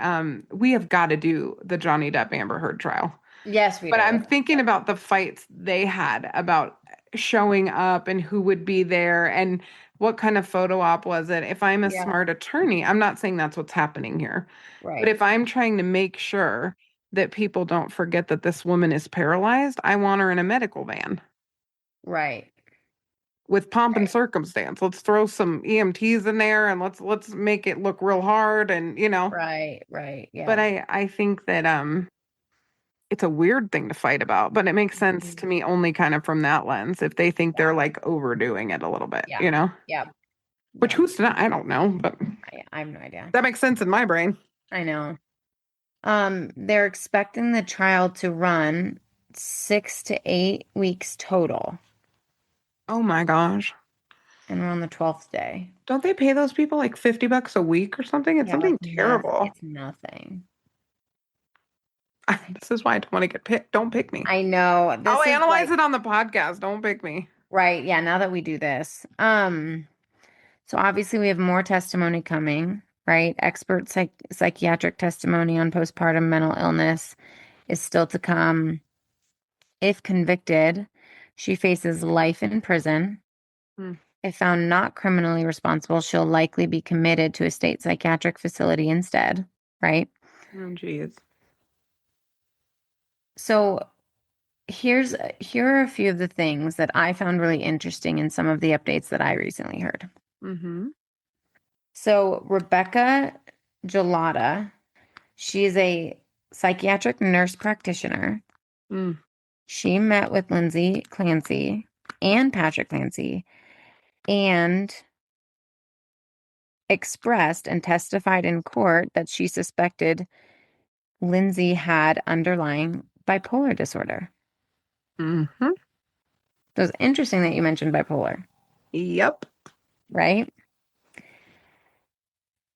we have got to do the Johnny Depp Amber Heard trial. Yes, we But do. I'm thinking about the fights they had about showing up and who would be there and what kind of photo op was it. If I'm a Yeah. smart attorney, I'm not saying that's what's happening here. But Right. if I'm trying to make sure that people don't forget that this woman is paralyzed, I want her in a medical van Right. with pomp and Right. circumstance. Let's throw some EMTs in there and let's make it look real hard and Right. Yeah. But I think that it's a weird thing to fight about, but it makes sense to me only kind of from that lens if they think they're like overdoing it a little bit, Yeah. Which who's to know? I don't know, but I have no idea. that makes sense in my brain. I know. They're expecting the trial to run 6 to 8 weeks total, Oh my gosh. and we're on the 12th day. Don't they pay those people like $50 a week or something? It's something terrible. It's nothing. This is why I don't want to get picked. Don't pick me. I know. I'll analyze it on the podcast. Don't pick me. Right. Yeah. Now that we do this. So obviously we have more testimony coming, right? Expert psychiatric testimony on postpartum mental illness is still to come. If convicted, she faces life in prison. If found not criminally responsible, she'll likely be committed to a state psychiatric facility instead, right? Oh, geez. So here are a few of the things that I found really interesting in some of the updates that I recently heard. Mm-hmm. So Rebecca Gelada, she's a psychiatric nurse practitioner. Mm. She met with Lindsay Clancy and Patrick Clancy and expressed and testified in court that she suspected Lindsay had underlying bipolar disorder. Mm-hmm. So it's interesting that you mentioned bipolar. Yep. Right?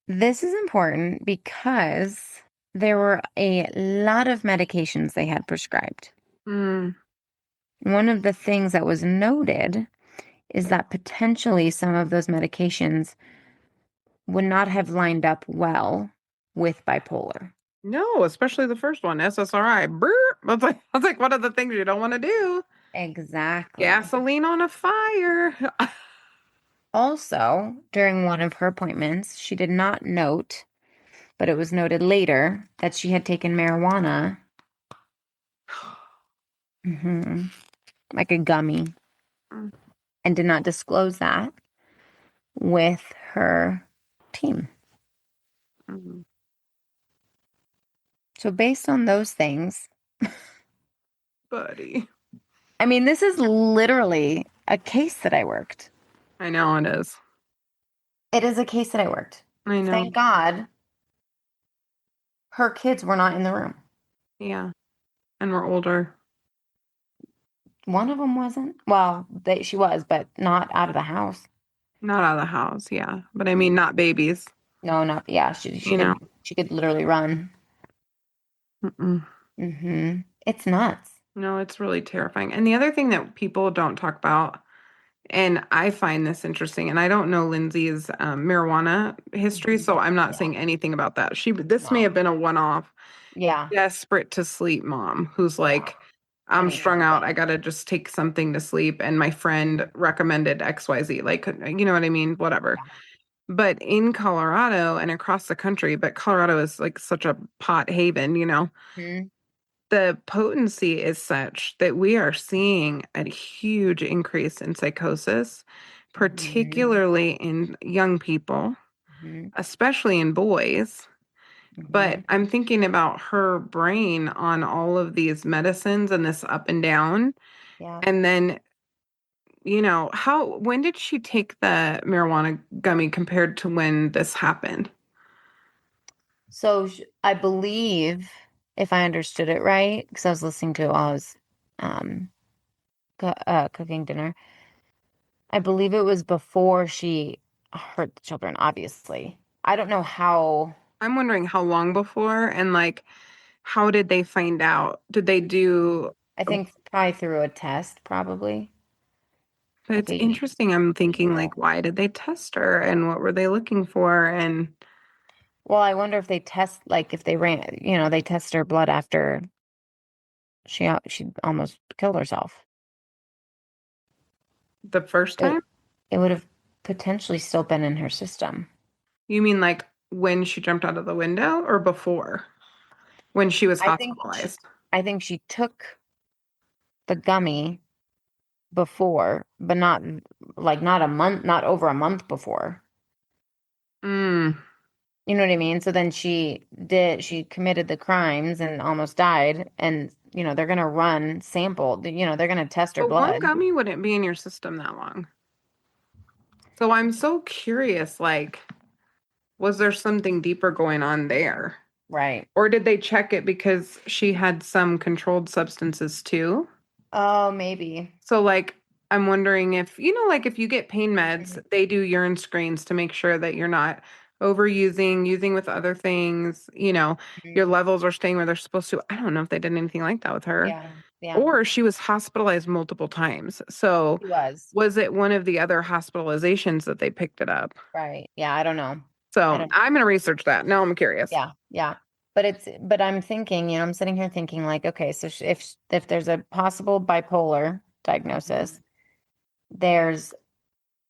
This is important because there were a lot of medications they had prescribed. Mm. One of the things that was noted is that potentially some of those medications would not have lined up well with bipolar. No, especially the first one, SSRI. Brr. That's like one of the things you don't want to do. Exactly. Gasoline on a fire. Also, during one of her appointments, she did not note, but it was noted later that she had taken marijuana, like a gummy, and did not disclose that with her team. Mm-hmm. So based on those things, Buddy. I mean, this is literally a case that I worked. I know it is. It is a case that I worked. I know. Thank God her kids were not in the room. Yeah. And we're older. One of them wasn't. Well, she was, but not out of the house. Not out of the house, yeah. But I mean, not babies. No, not yeah. She could literally run. Mm-mm. It's nuts. No, it's really terrifying. And the other thing that people don't talk about, and I find this interesting, and I don't know Lindsay's marijuana history, so I'm not saying anything about that. This may have been a one-off, Yeah. desperate to sleep mom who's like, I'm Any strung out. I everything. gotta just take something to sleep, and my friend recommended XYZ. Like, you know what I mean? Whatever. But in Colorado and across the country, but Colorado is like such a pot haven, you know. Mhm. The potency is such that we are seeing a huge increase in psychosis, particularly in young people, Mhm. especially in boys. But Mhm. I'm thinking about her brain on all of these medicines and this up and down. Yeah. And then, you know, when did she take the marijuana gummy compared to when this happened? So I believe, if I understood it right, because I was listening to it while I was um, cooking dinner, I believe it was before she hurt the children, obviously. I don't know how. I'm wondering how long before and like, how did they find out? Did they do? I think probably through a test, probably. But Like it's interesting. I'm thinking like, why did they test her and what were they looking for? And well, I wonder if they test, like if they they test her blood after she almost killed herself. the first It, time? it would have potentially still been in her system. You mean like when she jumped out of the window or before? When she was I think hospitalized? I think she took the gummy before, but not a month, not over a month before. Mm. You know what I mean? So then she committed the crimes and almost died. And, they're going to run sample, they're going to test her But one blood. gummy wouldn't be in your system that long. So I'm so curious, like, was there something deeper going on there? Right. Or did they check it because she had some controlled substances too? Oh, maybe. So like I'm wondering if, like if you get pain meds, Mhm. they do urine screens to make sure that you're not overusing, using with other things, your Mhm. levels are staying where they're supposed to. I don't know if they did anything like that with her. Yeah. Yeah. Or she was hospitalized multiple times. So She was. was it one of the other hospitalizations that they picked it up? Right. Yeah. I don't know. I So don't. I'm going to research that. Now I'm curious. Yeah. Yeah. But I'm thinking, I'm sitting here thinking like, okay, so if there's a possible bipolar diagnosis, there's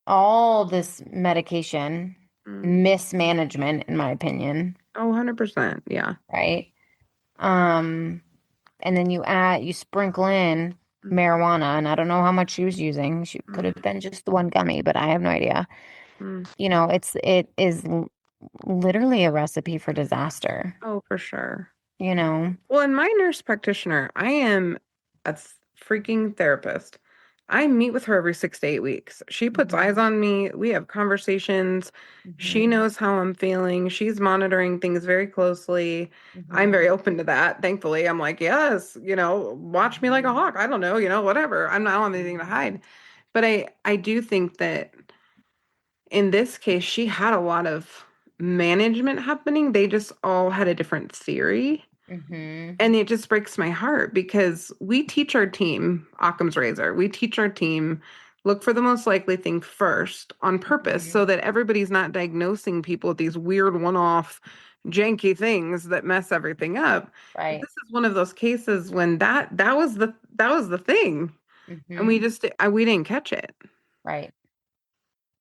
all this medication mismanagement, in my opinion, Oh, 100%. Yeah. right? And then you sprinkle in marijuana, and I don't know how much she was using. She could have been just the one gummy, but I have no idea. Mm. It is literally a recipe for disaster, Oh, for sure. you know? Well, in my nurse practitioner, I am a freaking therapist. I meet with her every 6 to 8 weeks. She puts eyes on me. We have conversations. She knows how I'm feeling. She's monitoring things very closely. I'm very open to that. Thankfully, I'm like, yes, watch me like a hawk. I don't know, whatever. I don't have anything to hide. But I do think that in this case, she had a lot of management happening. They just all had a different theory. And it just breaks my heart because we teach our team Occam's razor. We teach our team look for the most likely thing first on purpose so that everybody's not diagnosing people with these weird one-off janky things that mess everything up. But Right. this is one of those cases when that was the thing. And we didn't catch it. Right.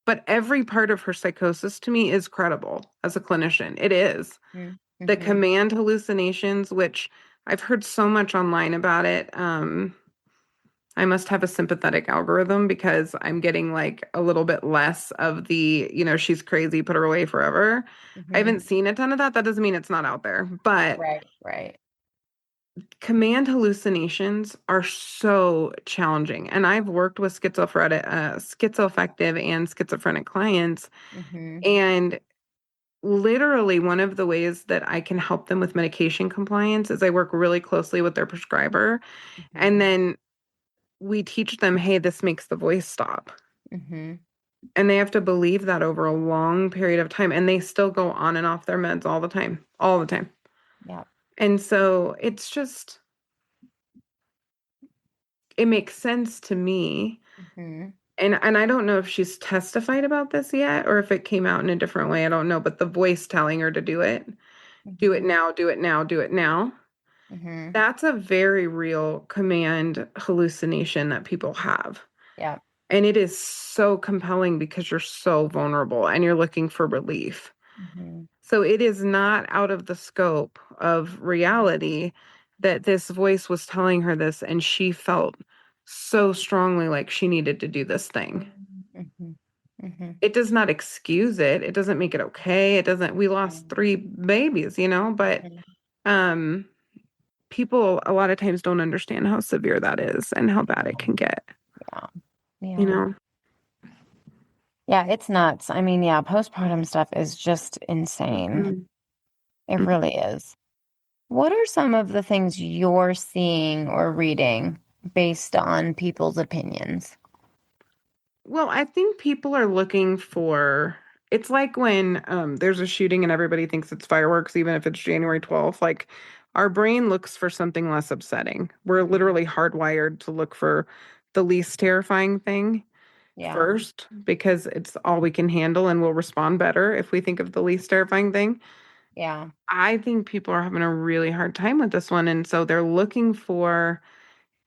But every part of her psychosis to me is credible as a clinician. It is. The command hallucinations, which I've heard so much online about it. I must have a sympathetic algorithm because I'm getting like a little bit less of the, she's crazy, put her away forever. I haven't seen a ton of that. That doesn't mean it's not out there, but Right. command hallucinations are so challenging. And I've worked with schizoaffective and schizophrenic clients, and literally one of the ways that I can help them with medication compliance is I work really closely with their prescriber, and then we teach them, hey, this makes the voice stop. And they have to believe that over a long period of time, and they still go on and off their meds all the time. Yeah. And so it's just, it makes sense to me. And I don't know if she's testified about this yet or if it came out in a different way. I don't know. But the voice telling her to do it now, do it now, do it now. That's a very real command hallucination that people have. Yeah. And it is so compelling because you're so vulnerable and you're looking for relief. So it is not out of the scope of reality that this voice was telling her this, and she felt so strongly like she needed to do this thing. It does not excuse it. It doesn't make it okay. It doesn't, we lost 3 babies, but people a lot of times don't understand how severe that is and how bad it can get. Yeah. Yeah, it's nuts. I mean, yeah, postpartum stuff is just insane. It really is. What are some of the things you're seeing or reading based on people's opinions? Well, I think people are looking for, it's like when there's a shooting and everybody thinks it's fireworks, even if it's January 12th. Like, our brain looks for something less upsetting. We're literally hardwired to look for the least terrifying thing first, because it's all we can handle, and we'll respond better if we think of the least terrifying thing. Yeah. I think people are having a really hard time with this one. And so they're looking for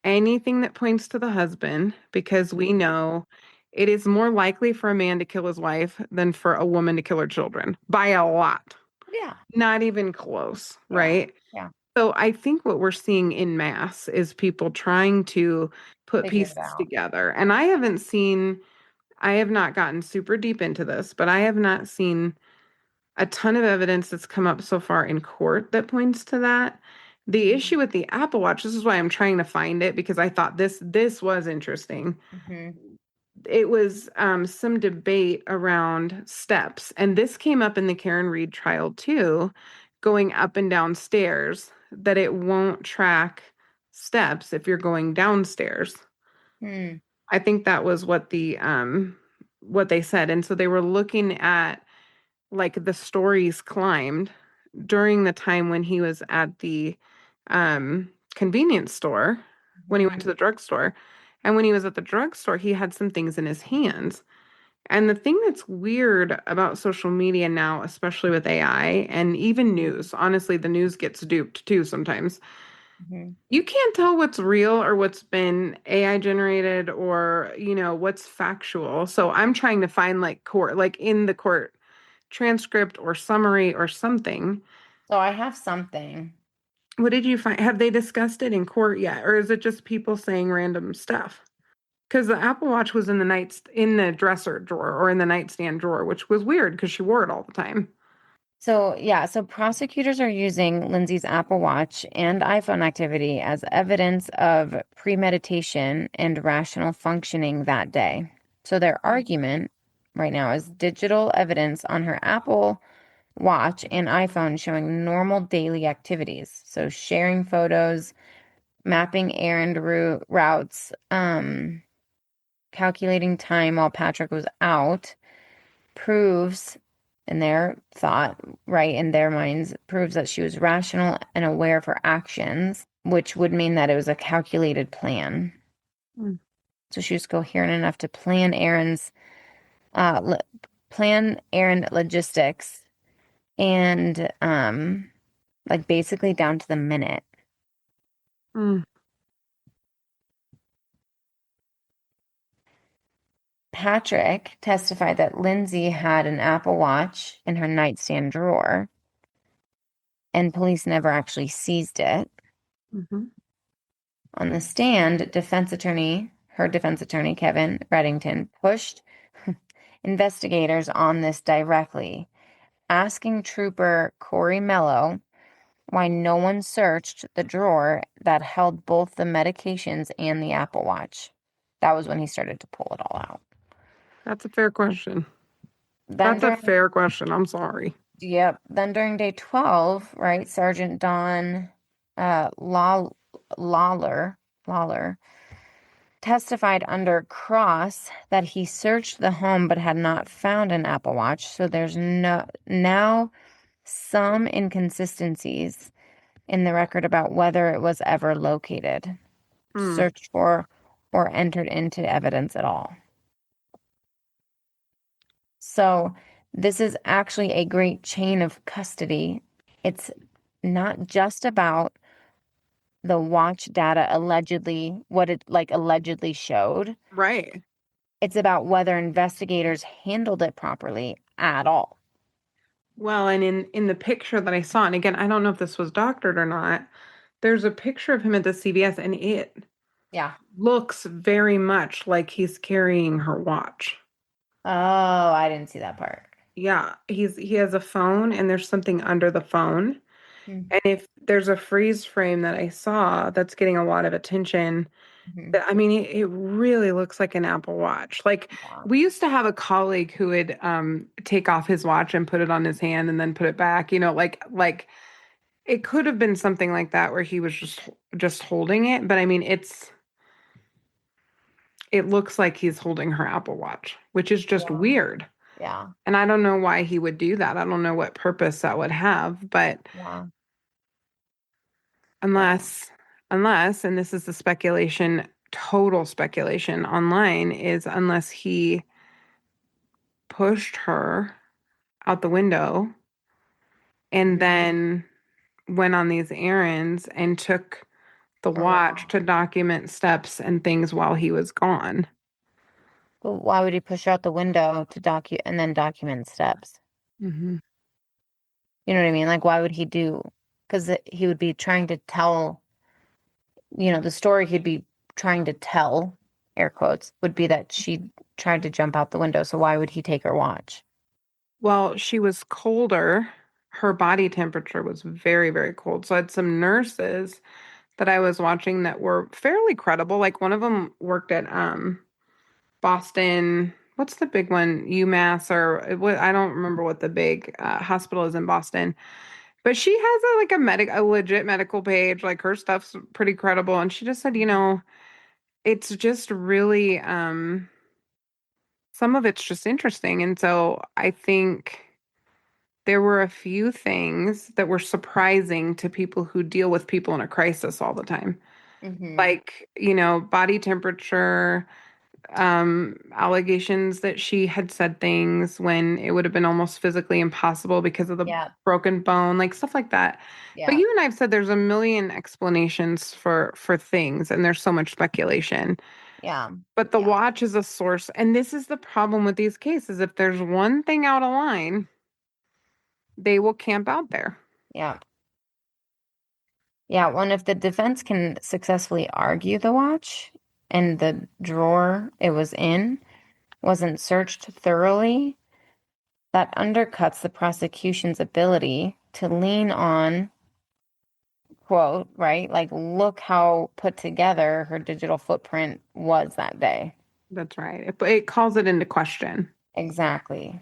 anything that points to the husband, because we know it is more likely for a man to kill his wife than for a woman to kill her children by a lot. Yeah. Not even close, right? Yeah. So I think what we're seeing in mass is people trying to put Figure it pieces out. together. And I have not gotten super deep into this, but I have not seen a ton of evidence that's come up so far in court that points to that. The issue with the Apple Watch, this is why I'm trying to find it, because I thought this was interesting. It was some debate around steps, and this came up in the Karen Reed trial too, going up and down stairs, that it won't track steps if you're going downstairs. I think that was what what they said. And so they were looking at like the stories climbed during the time when he was at the convenience store, when he went to the drugstore. And when he was at the drugstore, he had some things in his hands. And the thing that's weird about social media now, especially with AI and even news, honestly, the news gets duped too sometimes. You can't tell what's real or what's been AI generated or, what's factual. So I'm trying to find like in the court transcript or summary or something. So I have something. What did you find? Have they discussed it in court yet? Or is it just people saying random stuff? Because the Apple Watch was in the dresser drawer or in the nightstand drawer, which was weird because she wore it all the time. So, yeah, so prosecutors are using Lindsay's Apple Watch and iPhone activity as evidence of premeditation and rational functioning that day. So, their argument right now is digital evidence on her Apple Watch and iPhone showing normal daily activities. So, sharing photos, mapping errand routes, calculating time while Patrick was out proves, in their thought, right, in their minds, proves that she was rational and aware of her actions, which would mean that it was a calculated plan. So she was coherent enough to plan errands, plan errand logistics, and like basically down to the minute. Patrick testified that Lindsay had an Apple Watch in her nightstand drawer, and police never actually seized it. On the stand, her defense attorney, Kevin Reddington, pushed investigators on this directly, asking Trooper Corey Mello why no one searched the drawer that held both the medications and the Apple Watch. That was when he started to pull it all out. That's a fair question. Then That's a fair question. I'm sorry. Then during day 12, right, Sergeant Don Lawler testified under cross that he searched the home but had not found an Apple Watch. So there's now some inconsistencies in the record about whether it was ever located, searched for, or entered into evidence at all. So this is actually a great chain of custody. It's not just about the watch data what it allegedly showed. Right. It's about whether investigators handled it properly at all. Well, and in the picture that I saw, and again, I don't know if this was doctored or not, there's a picture of him at the CVS, and it looks very much like he's carrying her watch. Oh, I didn't see that part. Yeah, he has a phone, and there's something under the phone. And if there's a freeze frame that I saw that's getting a lot of attention, I mean, it really looks like an Apple Watch. Like, we used to have a colleague who would take off his watch and put it on his hand and then put it back, like it could have been something like that where he was just holding it. But I mean, it looks like he's holding her Apple Watch, which is just weird. Yeah. And I don't know why he would do that. I don't know what purpose that would have, but unless, and this is the speculation, total speculation online, is unless he pushed her out the window and then went on these errands and took the watch to document steps and things while he was gone. But why would he push her out the window to document steps? Mm-hmm. You know what I mean? Like, why would he do? Because he would be trying to tell, the story he'd be trying to tell, air quotes, would be that she tried to jump out the window. So why would he take her watch? Well, she was colder. Her body temperature was very, very cold. So I had some nurses that I was watching that were fairly credible. Like, one of them worked at Boston. What's the big one? UMass, or I don't remember what the big hospital is in Boston. But she has a legit medical page. Like, her stuff's pretty credible. And she just said, it's just really some of it's just interesting. And so I think there were a few things that were surprising to people who deal with people in a crisis all the time. Like, body temperature, allegations that she had said things when it would have been almost physically impossible because of the broken bone, like stuff like that. But you and I've said there's a million explanations for things, and there's so much speculation. But the watch is a source, and this is the problem with these cases. If there's one thing out of line, they will camp out there. Well, if the defense can successfully argue the watch and the drawer it was in wasn't searched thoroughly, that undercuts the prosecution's ability to lean on, quote, right? Like, look how put together her digital footprint was that day. That's right. It calls it into question. Exactly.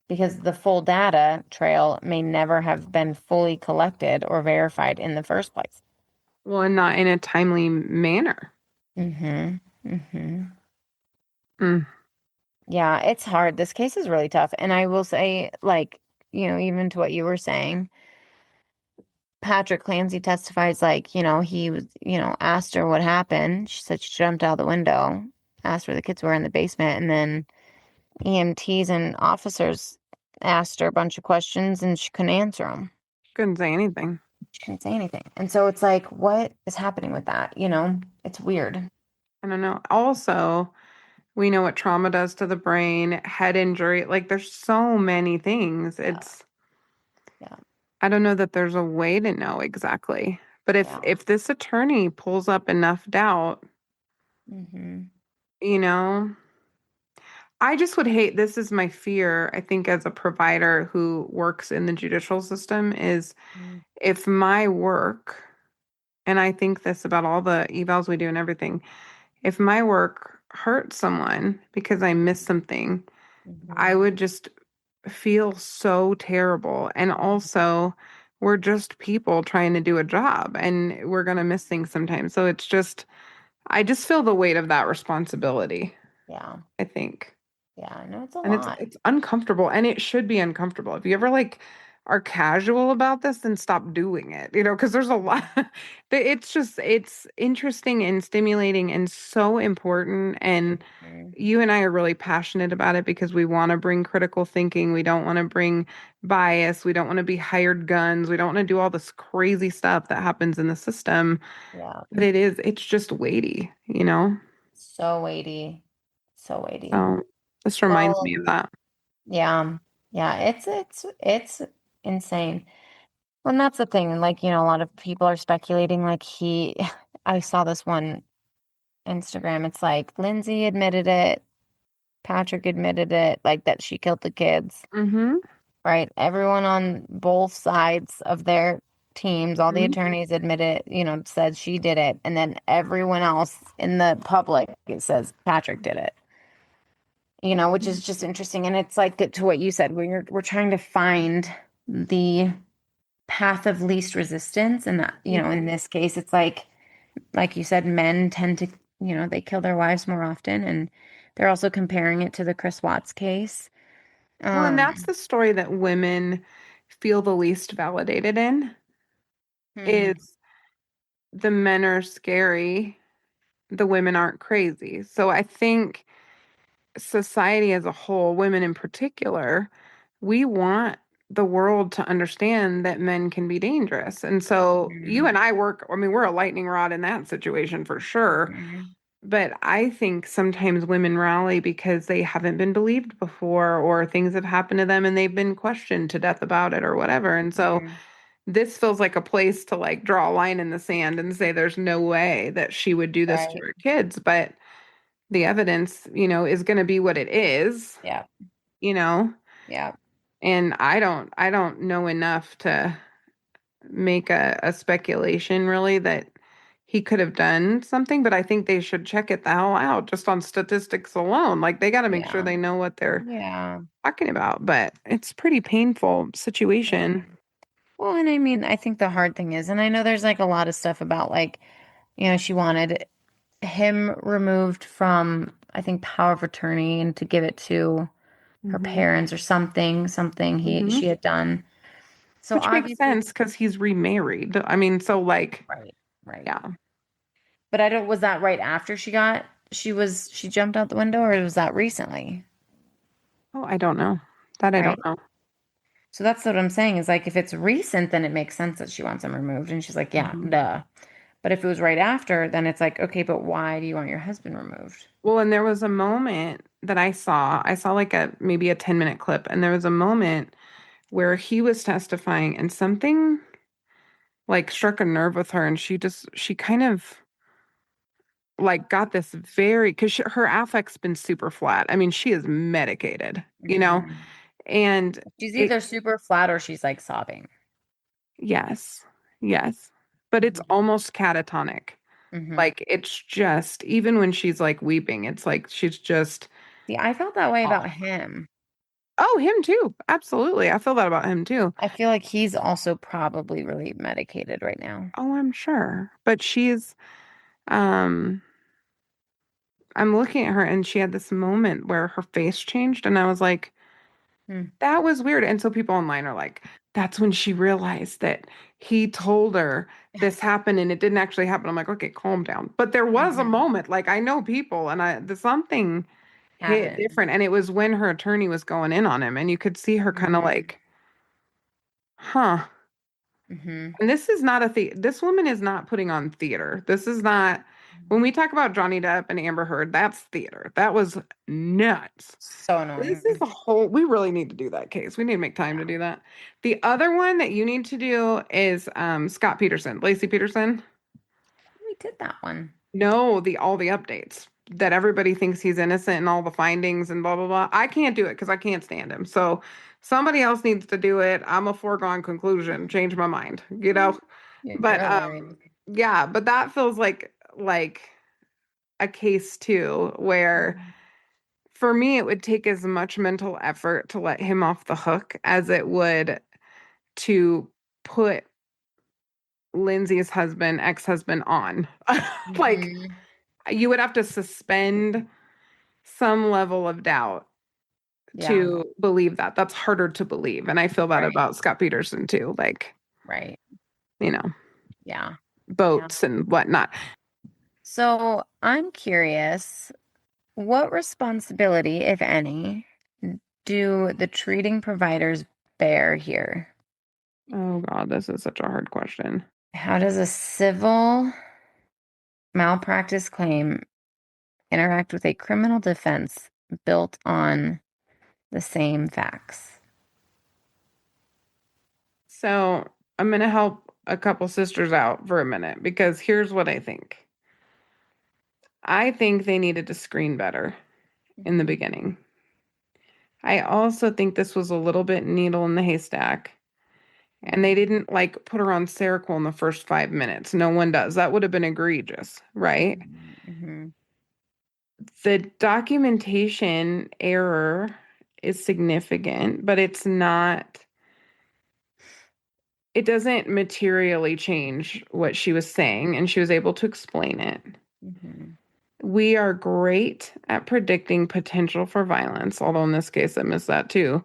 Because the full data trail may never have been fully collected or verified in the first place. Well, and not in a timely manner. Yeah, it's hard. This case is really tough. And I will say, even to what you were saying, Patrick Clancy testifies, he was, asked her what happened. She said she jumped out the window, asked where the kids were in the basement, and then EMTs and officers asked her a bunch of questions and she couldn't answer them. Couldn't say anything. She couldn't say anything. And so it's like, what is happening with that? It's weird. I don't know. Also, we know what trauma does to the brain, head injury. Like, there's so many things. I don't know that there's a way to know exactly. But Yeah. if this attorney pulls up enough doubt, Mm-hmm. you know, I just would hate, this is my fear, I think, as a provider who works in the judicial system, is if my work, and I think this about all the evals we do and everything, if my work hurts someone because I missed something, I Mm-hmm. would just feel so terrible. And also, we're just people trying to do a job and we're going to miss things sometimes. So it's just, I just feel the weight of that responsibility, Yeah. I think. Yeah. I know it's a And lot. it's uncomfortable and it should be uncomfortable. If you ever like are casual about this, then stop doing it, because there's a lot. It's just, it's interesting and stimulating and so important. And Mhm. you and I are really passionate about it because we want to bring critical thinking. We don't want to bring bias. We don't want to be hired guns. We don't want to do all this crazy stuff that happens in the system. Yeah. But it's just weighty. So weighty. So weighty. So this reminds me Well, of that. yeah. Yeah. It's insane. Well, and that's the thing. Like, a lot of people are speculating like I saw this one Instagram. It's like Lindsay admitted it, Patrick admitted it, like that she killed the kids, Mm-hmm. right? Everyone on both sides of their teams, all the Mm-hmm. attorneys admit it, said she did it. And then everyone else in the public, it says Patrick did it, which is just interesting. And it's like to what you said, we're trying to find the path of least resistance. And, in this case, it's like you said, men tend to, they kill their wives more often. And they're also comparing it to the Chris Watts case. Well, and that's Um, the story that women feel the least validated in, hmm, is the men are scary, the women aren't crazy. So I think society as a whole, women in particular, we want the world to understand that men can be dangerous. And so you mhm, and I work, I mean, we're a lightning rod in that situation for sure. mhm, But I think sometimes women rally because they haven't been believed before, or things have happened to them and they've been questioned to death about it or whatever. And so mhm. this feels like a place to like draw a line in the sand and say there's no way that she would do this to Right. her kids. But the evidence, is going to be what it is, Yeah. you know, Yeah. and I don't know enough to make a speculation really that he could have done something, but I think they should check it the hell out just on statistics alone. Like they got to make sure Yeah. they know what they're Yeah. talking about, but it's pretty painful Yeah. situation. Well, and I mean, I think the hard thing is, and I know there's like a lot of stuff about like, she wanted him removed from, I think, power of attorney and to give it to her Hmm. parents or something Hmm. she had done. So Which makes obviously, sense because he's remarried. I mean, so like, right, right. yeah. But I don't, was that right after she jumped out the window, or was that recently? Oh, I don't know. That I don't Right. know. So that's what I'm saying is like if it's recent, then it makes sense that she wants him removed. And she's like, yeah, Mhm. duh. But if it was right after, then it's like, okay, but why do you want your husband removed? Well, and there was a moment that I saw like maybe a 10-minute clip, and there was a moment where he was testifying and something like struck a nerve with her, and she kind of like got this very, because her affect's been super flat. I mean, she is medicated. Mhm. And She's it, either super flat or she's like sobbing. yes, yes, but it's Mhm. almost catatonic. Mhm. Like it's just, even when she's like weeping, it's like she's just, See, I felt that way oh, about him. oh, him too. Absolutely. I feel that about him too. I feel like he's also probably really medicated right now. Oh, I'm sure. But um, I'm looking at her and she had this moment where her face changed, and I was like, Hmm. that was weird. And so people online are like, that's when she realized that he told her this happened and it didn't actually happen. I'm like, okay, calm down. But there was a Mhm. moment, like I know people, and the something hit Happened. different, and it was when her attorney was going in on him, and you could see her kind of Mhm. like, huh. Mhm. And this is not this woman is not putting on theater. This is not When we talk about Johnny Depp and Amber Heard, that's theater. That was nuts. So This annoying. is a whole, we really need to do that case. We need to make time to do that. The other one that you need to do is Scott Peterson, Lacey Peterson. We did that one. No, all the updates that everybody thinks he's innocent and all the findings and blah blah blah. I can't do it because I can't stand him. So somebody else needs to do it. I'm a foregone conclusion. Change my mind, you know. You're But hilarious. yeah, but that feels like a case too, where for me it would take as much mental effort to let him off the hook as it would to put Lindsay's husband, ex-husband on. Like Mhm. you would have to suspend some level of doubt Yeah, to believe that. That's harder to believe. And I feel that right, about Scott Peterson too. Like, right. you know, Yeah. boats and whatnot. So I'm curious, what responsibility, if any, do the treating providers bear here? Oh God, this is such a hard question. How does a civil malpractice claim interact with a criminal defense built on the same facts? So I'm going to help a couple sisters out for a minute because here's what I think. I think they needed to screen better in the beginning. I also think this was a little bit needle in the haystack. And they didn't like put her on Seroquel in the first 5 minutes. No one does. That would have been egregious, right? Mm-hmm. The documentation error is significant, but it doesn't materially change what she was saying, and she was able to explain it. Mm-hmm. We are great at predicting potential for violence, although in this case I missed that too.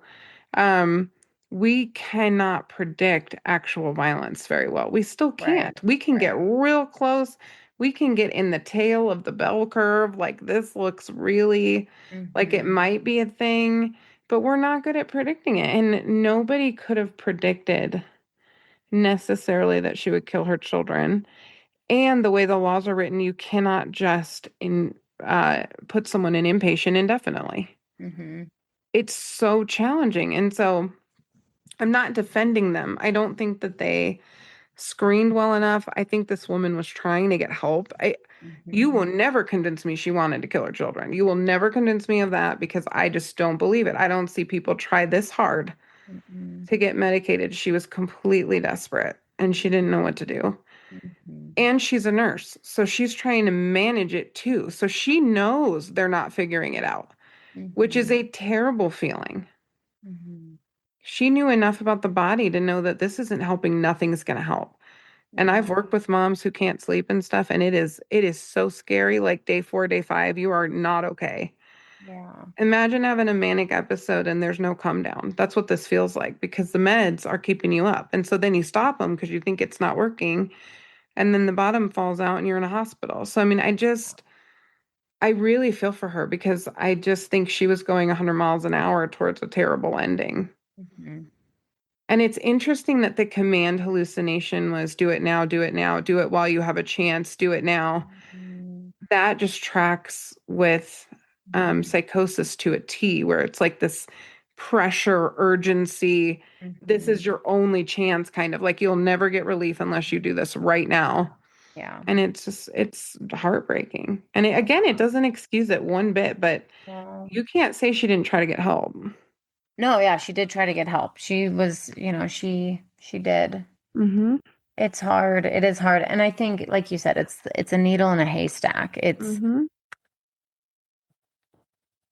We cannot predict actual violence very well. We still can't. Right, We can get right. real close. We can get in the tail of the bell curve. Like this looks really like it Mm-hmm. might be a thing, but we're not good at predicting it. And nobody could have predicted necessarily that she would kill her children. And the way the laws are written, you cannot just put someone in inpatient indefinitely. Mm-hmm. It's so challenging. And so I'm not defending them. I don't think that they screened well enough. I think this woman was trying to get help. You will never convince me she wanted to kill her children. You will never convince me of that because I just don't believe it. I don't see people try this hard Mm-hmm. to get medicated. She was completely desperate and she didn't know what to do. Mm-hmm. And she's a nurse, so she's trying to manage it too. So she knows they're not figuring it out, which is a terrible feeling. Mm-hmm. She knew enough about the body to know that this isn't helping, nothing's going to help. And I've worked with moms who can't sleep and stuff, and it is so scary. Like day 4, day 5, you are not okay. Yeah. Imagine having a manic episode and there's no come down. That's what this feels like because the meds are keeping you up. And so then you stop them because you think it's not working. And then the bottom falls out and you're in a hospital. So, I mean, I really feel for her because I just think she was going 100 miles an hour towards a terrible ending. Mm-hmm. And it's interesting that the command hallucination was do it now, do it now, do it while you have a chance, do it now. That just tracks with psychosis to a T, where it's like this pressure, urgency. This is your only chance, kind of like you'll never get relief unless you do this right now. Yeah. And it's heartbreaking. And again, it doesn't excuse it one bit, but you can't say she didn't try to get help. No, yeah, she did try to get help. She was, she did. Mm-hmm. It's hard. It is hard. And I think, like you said, it's a needle in a haystack. Mm-hmm.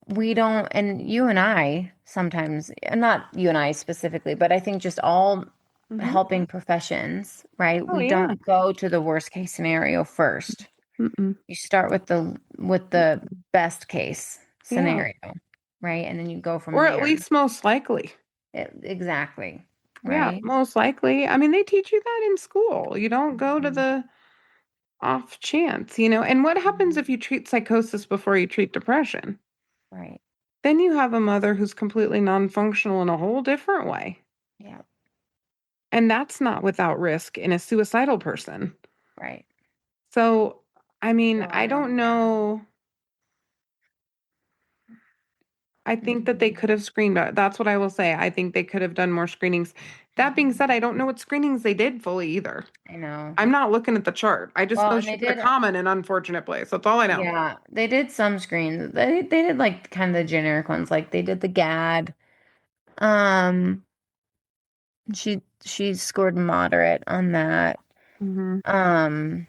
We don't, and you and I sometimes, not you and I specifically, but I think just all Mm-hmm. helping professions, right? Oh, We yeah. don't go to the worst case scenario first. Mm-mm. You start with the best case scenario, right? And then you go from Or there. at least most likely. Exactly. Yeah, Right. most likely. I mean, they teach you that in school. You don't go to the off chance, And what happens if you treat psychosis before you treat depression? Right. Then you have a mother who's completely non-functional in a whole different way. Yeah. And that's not without risk in a suicidal person. Right. So I mean, So I don't know. I think that they could have screened. That's what I will say. I think they could have done more screenings. That being said, I don't know what screenings they did fully either. I know. I'm not looking at the chart. I just Well, know and she they put a did, comma in an unfortunate place. That's all I know. yeah, they did some screens. They did like kind of the generic ones. Like they did the GAD. Um, she scored moderate on that. Mm-hmm. Um,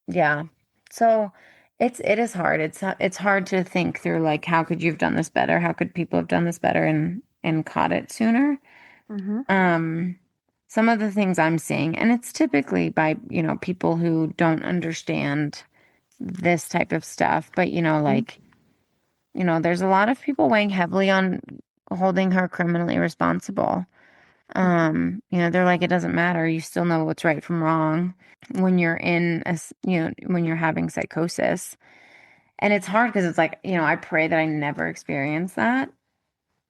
yeah. So it is hard. It's hard to think through like how could you have done this better? How could people have done this better and caught it sooner? Mm-hmm. Um, some of the things I'm seeing, and it's typically by, people who don't understand this type of stuff, but like, there's a lot of people weighing heavily on holding her criminally responsible. They're like, it doesn't matter. You still know what's right from wrong when you're when you're having psychosis. And it's hard because it's like, I pray that I never experience that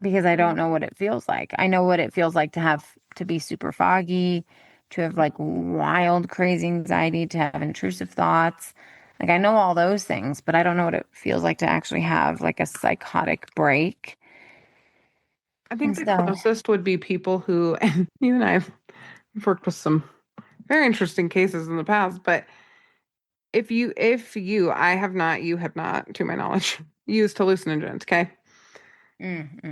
because I don't know what it feels like. I know what it feels like to be super foggy, to have like wild, crazy anxiety, to have intrusive thoughts. Like I know all those things, but I don't know what it feels like to actually have like a psychotic break. I think And the so, closest would be people who, and you and I have worked with some very interesting cases in the past, but I have not, you have not, to my knowledge, used hallucinogens, okay?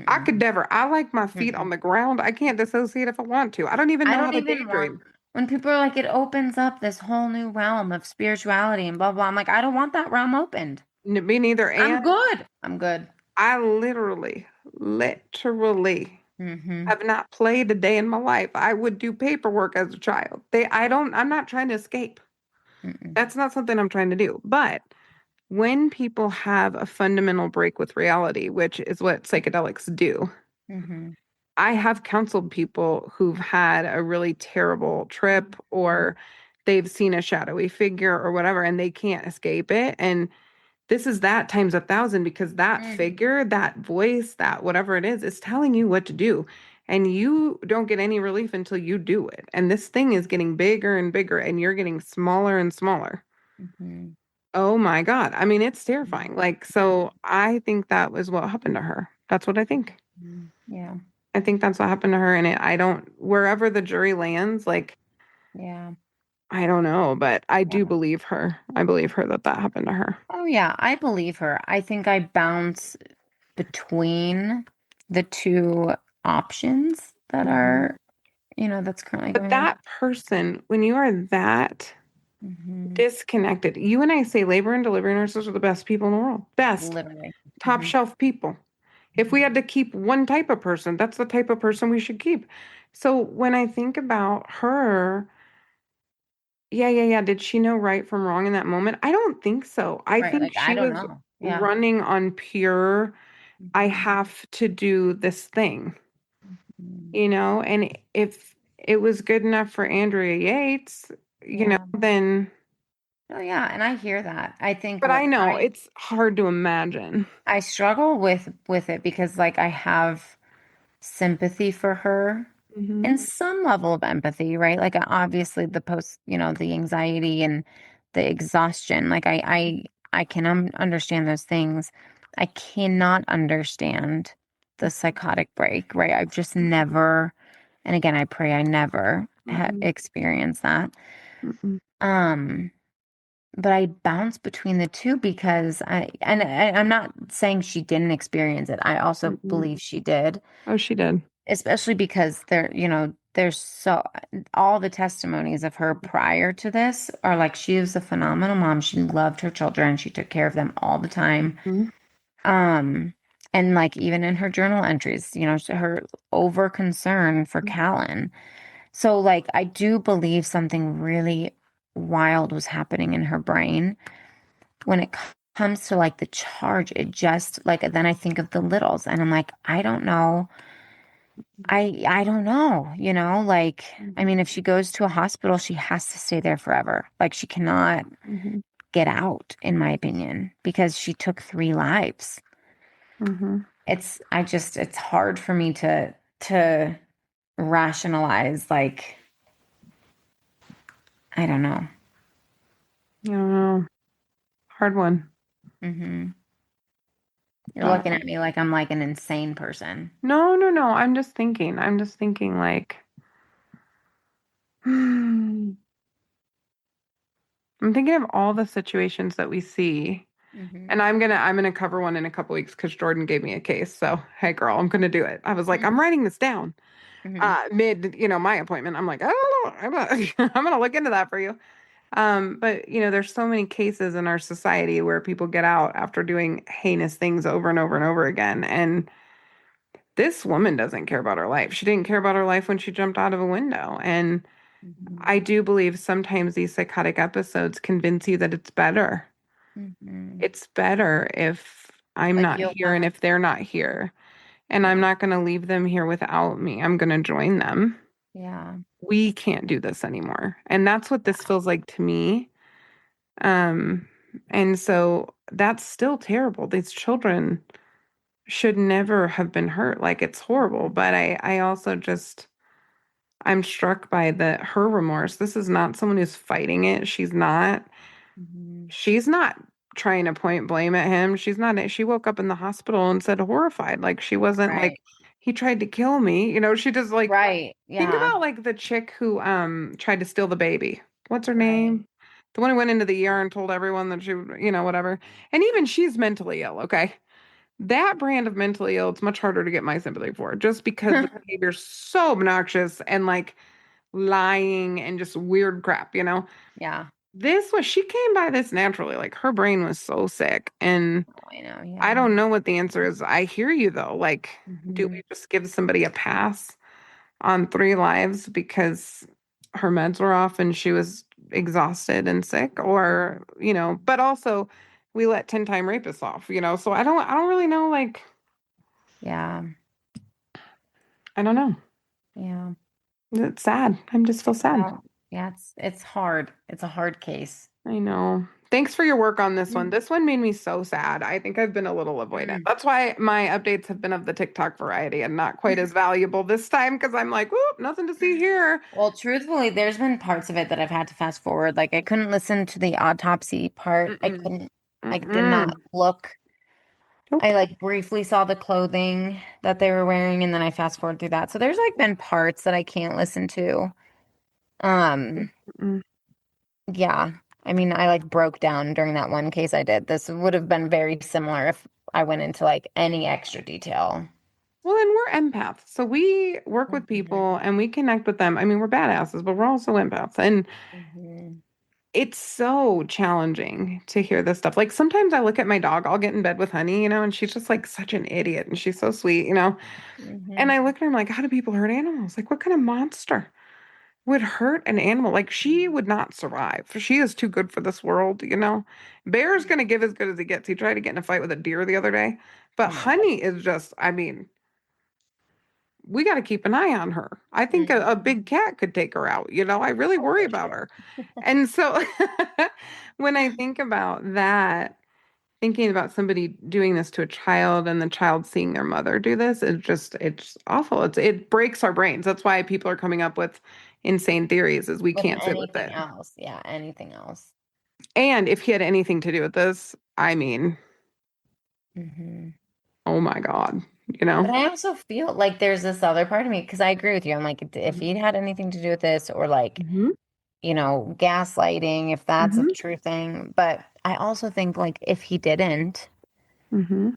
I could never. I like my feet on the ground. I can't dissociate if I want to. I don't even I know how don't to even want daydream. when people are like, it opens up this whole new realm of spirituality and blah, blah. I'm like, I don't want that realm opened. Me neither. I'm And good. I'm good. I literally Mm-hmm. have not played a day in my life. I would do paperwork as a child. I'm not trying to escape. Mm-mm. That's not something I'm trying to do. But when people have a fundamental break with reality, which is what psychedelics do, Mm-hmm. I have counseled people who've had a really terrible trip or they've seen a shadowy figure or whatever, and they can't escape it. And this is that times 1,000 because that figure, that voice, that whatever it is telling you what to do. And you don't get any relief until you do it. And this thing is getting bigger and bigger, and you're getting smaller and smaller. Mm-hmm. Oh my God. I mean, it's terrifying. Like, so I think that was what happened to her. That's what I think. Yeah. I think that's what happened to her. And wherever the jury lands, like, Yeah. I don't know, but I Yeah. do believe her. I believe her that happened to her. Oh, yeah. I believe her. I think I bounce between the two options that are, that's currently But going on. that person, when you are that Mm-hmm. disconnected, you and I say labor and delivery nurses are the best people in the world. Best, Literally. top shelf people. If we had to keep one type of person, that's the type of person we should keep. So when I think about her, yeah. Did she know right from wrong in that moment? I don't think so. I Right. think Like, I she don't was know. Yeah. running on pure, I have to do this thing, and if it was good enough for Andrea Yates, Yeah. then, Oh, yeah. And I hear that. I think but I know it's hard to imagine. I struggle with it because like I have sympathy for her Mm-hmm. and some level of empathy, right? Like obviously the anxiety and the exhaustion. Like I can understand those things. I cannot understand the psychotic break, right? I've just never, and again, I pray I never experienced that. Mm-mm. Um, but I bounce between the two because I'm not saying she didn't experience it. I also Mm-mm. believe she did, Oh, she did. especially because there's all the testimonies of her prior to this are like she was a phenomenal mom. She loved her children. She took care of them all the time. Mhm. And like even in her journal entries, her over concern for Callan. So like I do believe something really wild was happening in her brain when it comes to like the charge. It just like then I think of the littles and I'm like, I don't know. I don't know, like I mean if she goes to a hospital, she has to stay there forever. Like she cannot Mhm. get out, in my opinion, because she took 3 lives. Mhm. It's hard for me to rationalize like I don't know. I don't know. Hard one. Mm-hmm. You're Uh, looking at me like I'm like an insane person. no, no, no. I'm just thinking. Like, I'm thinking of all the situations that we see. Mm-hmm. And I'm gonna cover one in a couple weeks because Jordan gave me a case. So hey girl, I'm gonna do it. I was like, I'm writing this down. Mm-hmm. Mid, my appointment. I'm like, I don't know. I'm gonna look into that for you. But there's so many cases in our society where people get out after doing heinous things over and over and over again. And this woman doesn't care about her life. She didn't care about her life when she jumped out of a window. And Mm-hmm. I do believe sometimes these psychotic episodes convince you that it's better. Mm-hmm. It's better if I'm Like not you'll here and if they're not here. And yeah. I'm not going to leave them here without me. I'm going to join them. Yeah. We can't do this anymore. And that's what this feels like to me. Um, and so that's still terrible. These children should never have been hurt. Like it's horrible. But I also just I'm struck by her remorse. This is not someone who's fighting it. Mm-hmm. She's not trying to point blame at him. She woke up in the hospital and said horrified. Like she wasn't like Right. he tried to kill me. She just like Right. think Yeah. about like the chick who tried to steal the baby. What's her Right. name? The one who went into the ER and told everyone that she, whatever. And even she's mentally ill, okay? That brand of mentally ill, it's much harder to get my sympathy for just because the behavior's so obnoxious and like lying and just weird crap. Yeah. She came by this naturally. Like her brain was so sick. And Oh, I know. I Yeah. don't know what the answer is. I hear you though. Like, do Mm-hmm. we just give somebody a pass on 3 lives because her meds were off and she was exhausted and sick? Or, but also we let 10-time rapists off. So I don't really know. Like, Yeah. I don't know. Yeah. It's sad. I just feel sad. Yeah. Yeah. It's hard. It's a hard case. I know. Thanks for your work on this one. Mm. This one made me so sad. I think I've been a little avoidant. Mm. That's why my updates have been of the TikTok variety and not quite as valuable this time because I'm like, whoop, nothing to see here. Well, truthfully, there's been parts of it that I've had to fast forward. Like I couldn't listen to the autopsy part. Mm-mm. I did not Mm-mm. look. I Nope. like briefly saw the clothing that they were wearing and then I fast forward through that. So there's like been parts that I can't listen to. Um, Mm-mm. yeah. I mean, I like broke down during that one case I did. This would have been very similar if I went into like any extra detail. Well, and we're empaths. So we work with people and we connect with them. I mean, we're badasses, but we're also empaths. And Mhm. it's so challenging to hear this stuff. Like sometimes I look at my dog, I'll get in bed with Honey, and she's just like such an idiot and she's so sweet. And Mhm. I look at her, I'm like, how do people hurt animals? Like, what kind of monster would hurt an animal? Like, she would not survive. She is too good for this world. Bear's gonna give as good as he gets. He tried to get in a fight with a deer the other day, Oh but my God. Honey is just, I mean, we got to keep an eye on her. I think a big cat could take her out. I really Oh, worry for about sure. her. And so when I think about that, thinking about somebody doing this to a child and the child seeing their mother do this, it's awful. It breaks our brains. That's why people are coming up with insane theories is we With can't sit with anything it. else. Yeah, anything else. And if he had anything to do with this, I mean, Hmm. oh my God, But I also feel like there's this other part of me because I agree with you. I'm like, if he'd had anything to do with this or like, Hmm. gaslighting, if that's a Hmm. true thing. But I also think like if he didn't, Hmm.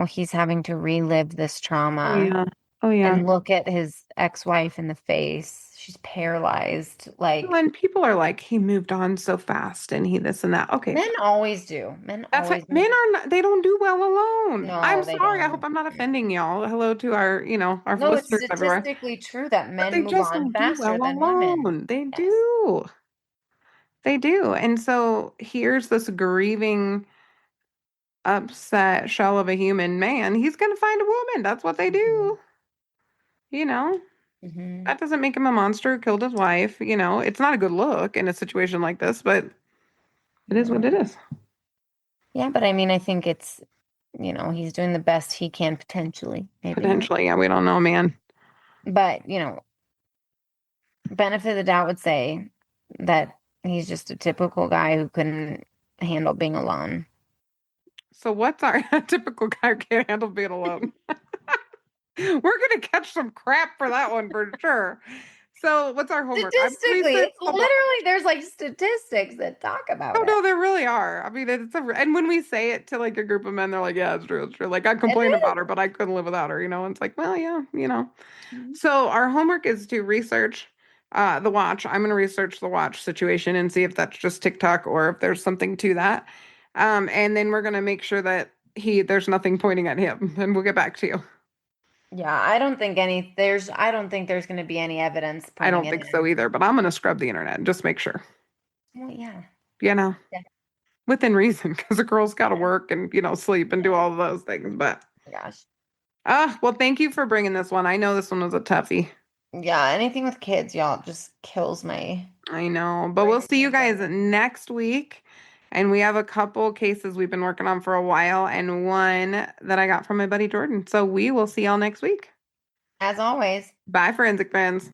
he's having to relive this Oh trauma yeah. Oh yeah. and look at his ex-wife in the face. She's paralyzed. Like When people are like, he moved on so fast and he this and that. Okay, men always do. Men that's what always men make. are not, they don't do well alone. I'm No, they sorry. I hope don't. I'm not offending y'all. Hello to our No, it's listeners everywhere. statistically true that But men they move just on don't do well faster than women. alone. They Yes. do. They do. And so here's this grieving, upset shell of a human man. He's going to find a woman. That's what they do. You know, Hmm. that doesn't make him a monster who killed his wife. It's not a good look in a situation like this, but it is what it is. Yeah, but I mean, I think it's, he's doing the best he can potentially, maybe not. Potentially. Yeah, we don't know, man. But, benefit of the doubt would say that He's just a typical guy who couldn't handle being alone. So what's our typical guy who can't handle being alone? We're gonna catch some crap for that one for sure. So what's our homework? Statistically, it's literally there's like statistics that talk about Oh it. no, there really are. I mean, and when we say it to like a group of men, they're like, "Yeah, it's true, it's true." Like I complained about her, but I couldn't live without her. And it's like, well, yeah, So our homework is to research the watch. I'm going to research the watch situation and see if that's just TikTok or if there's something to that. And then we're going to make sure that there's nothing pointing at him, and we'll get back to you. Yeah, I don't think there's going to be any evidence I don't pointing think at so him. either, but I'm going to scrub the internet and just make sure. Well, yeah. Yeah. Within reason, because the girl's got to Yeah. work and sleep and do all of those things. But Oh my gosh. well, thank you for bringing this one. I know this one was a toughie. Yeah, anything with kids, y'all, just kills me. I know, but we'll see you guys next week. And we have a couple cases we've been working on for a while and one that I got from my buddy Jordan. So we will see y'all next week. As always. Bye, forensic friends.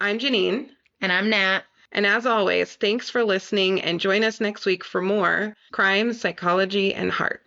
I'm Janine. And I'm Nat. And as always, thanks for listening and join us next week for more crime, psychology, and heart.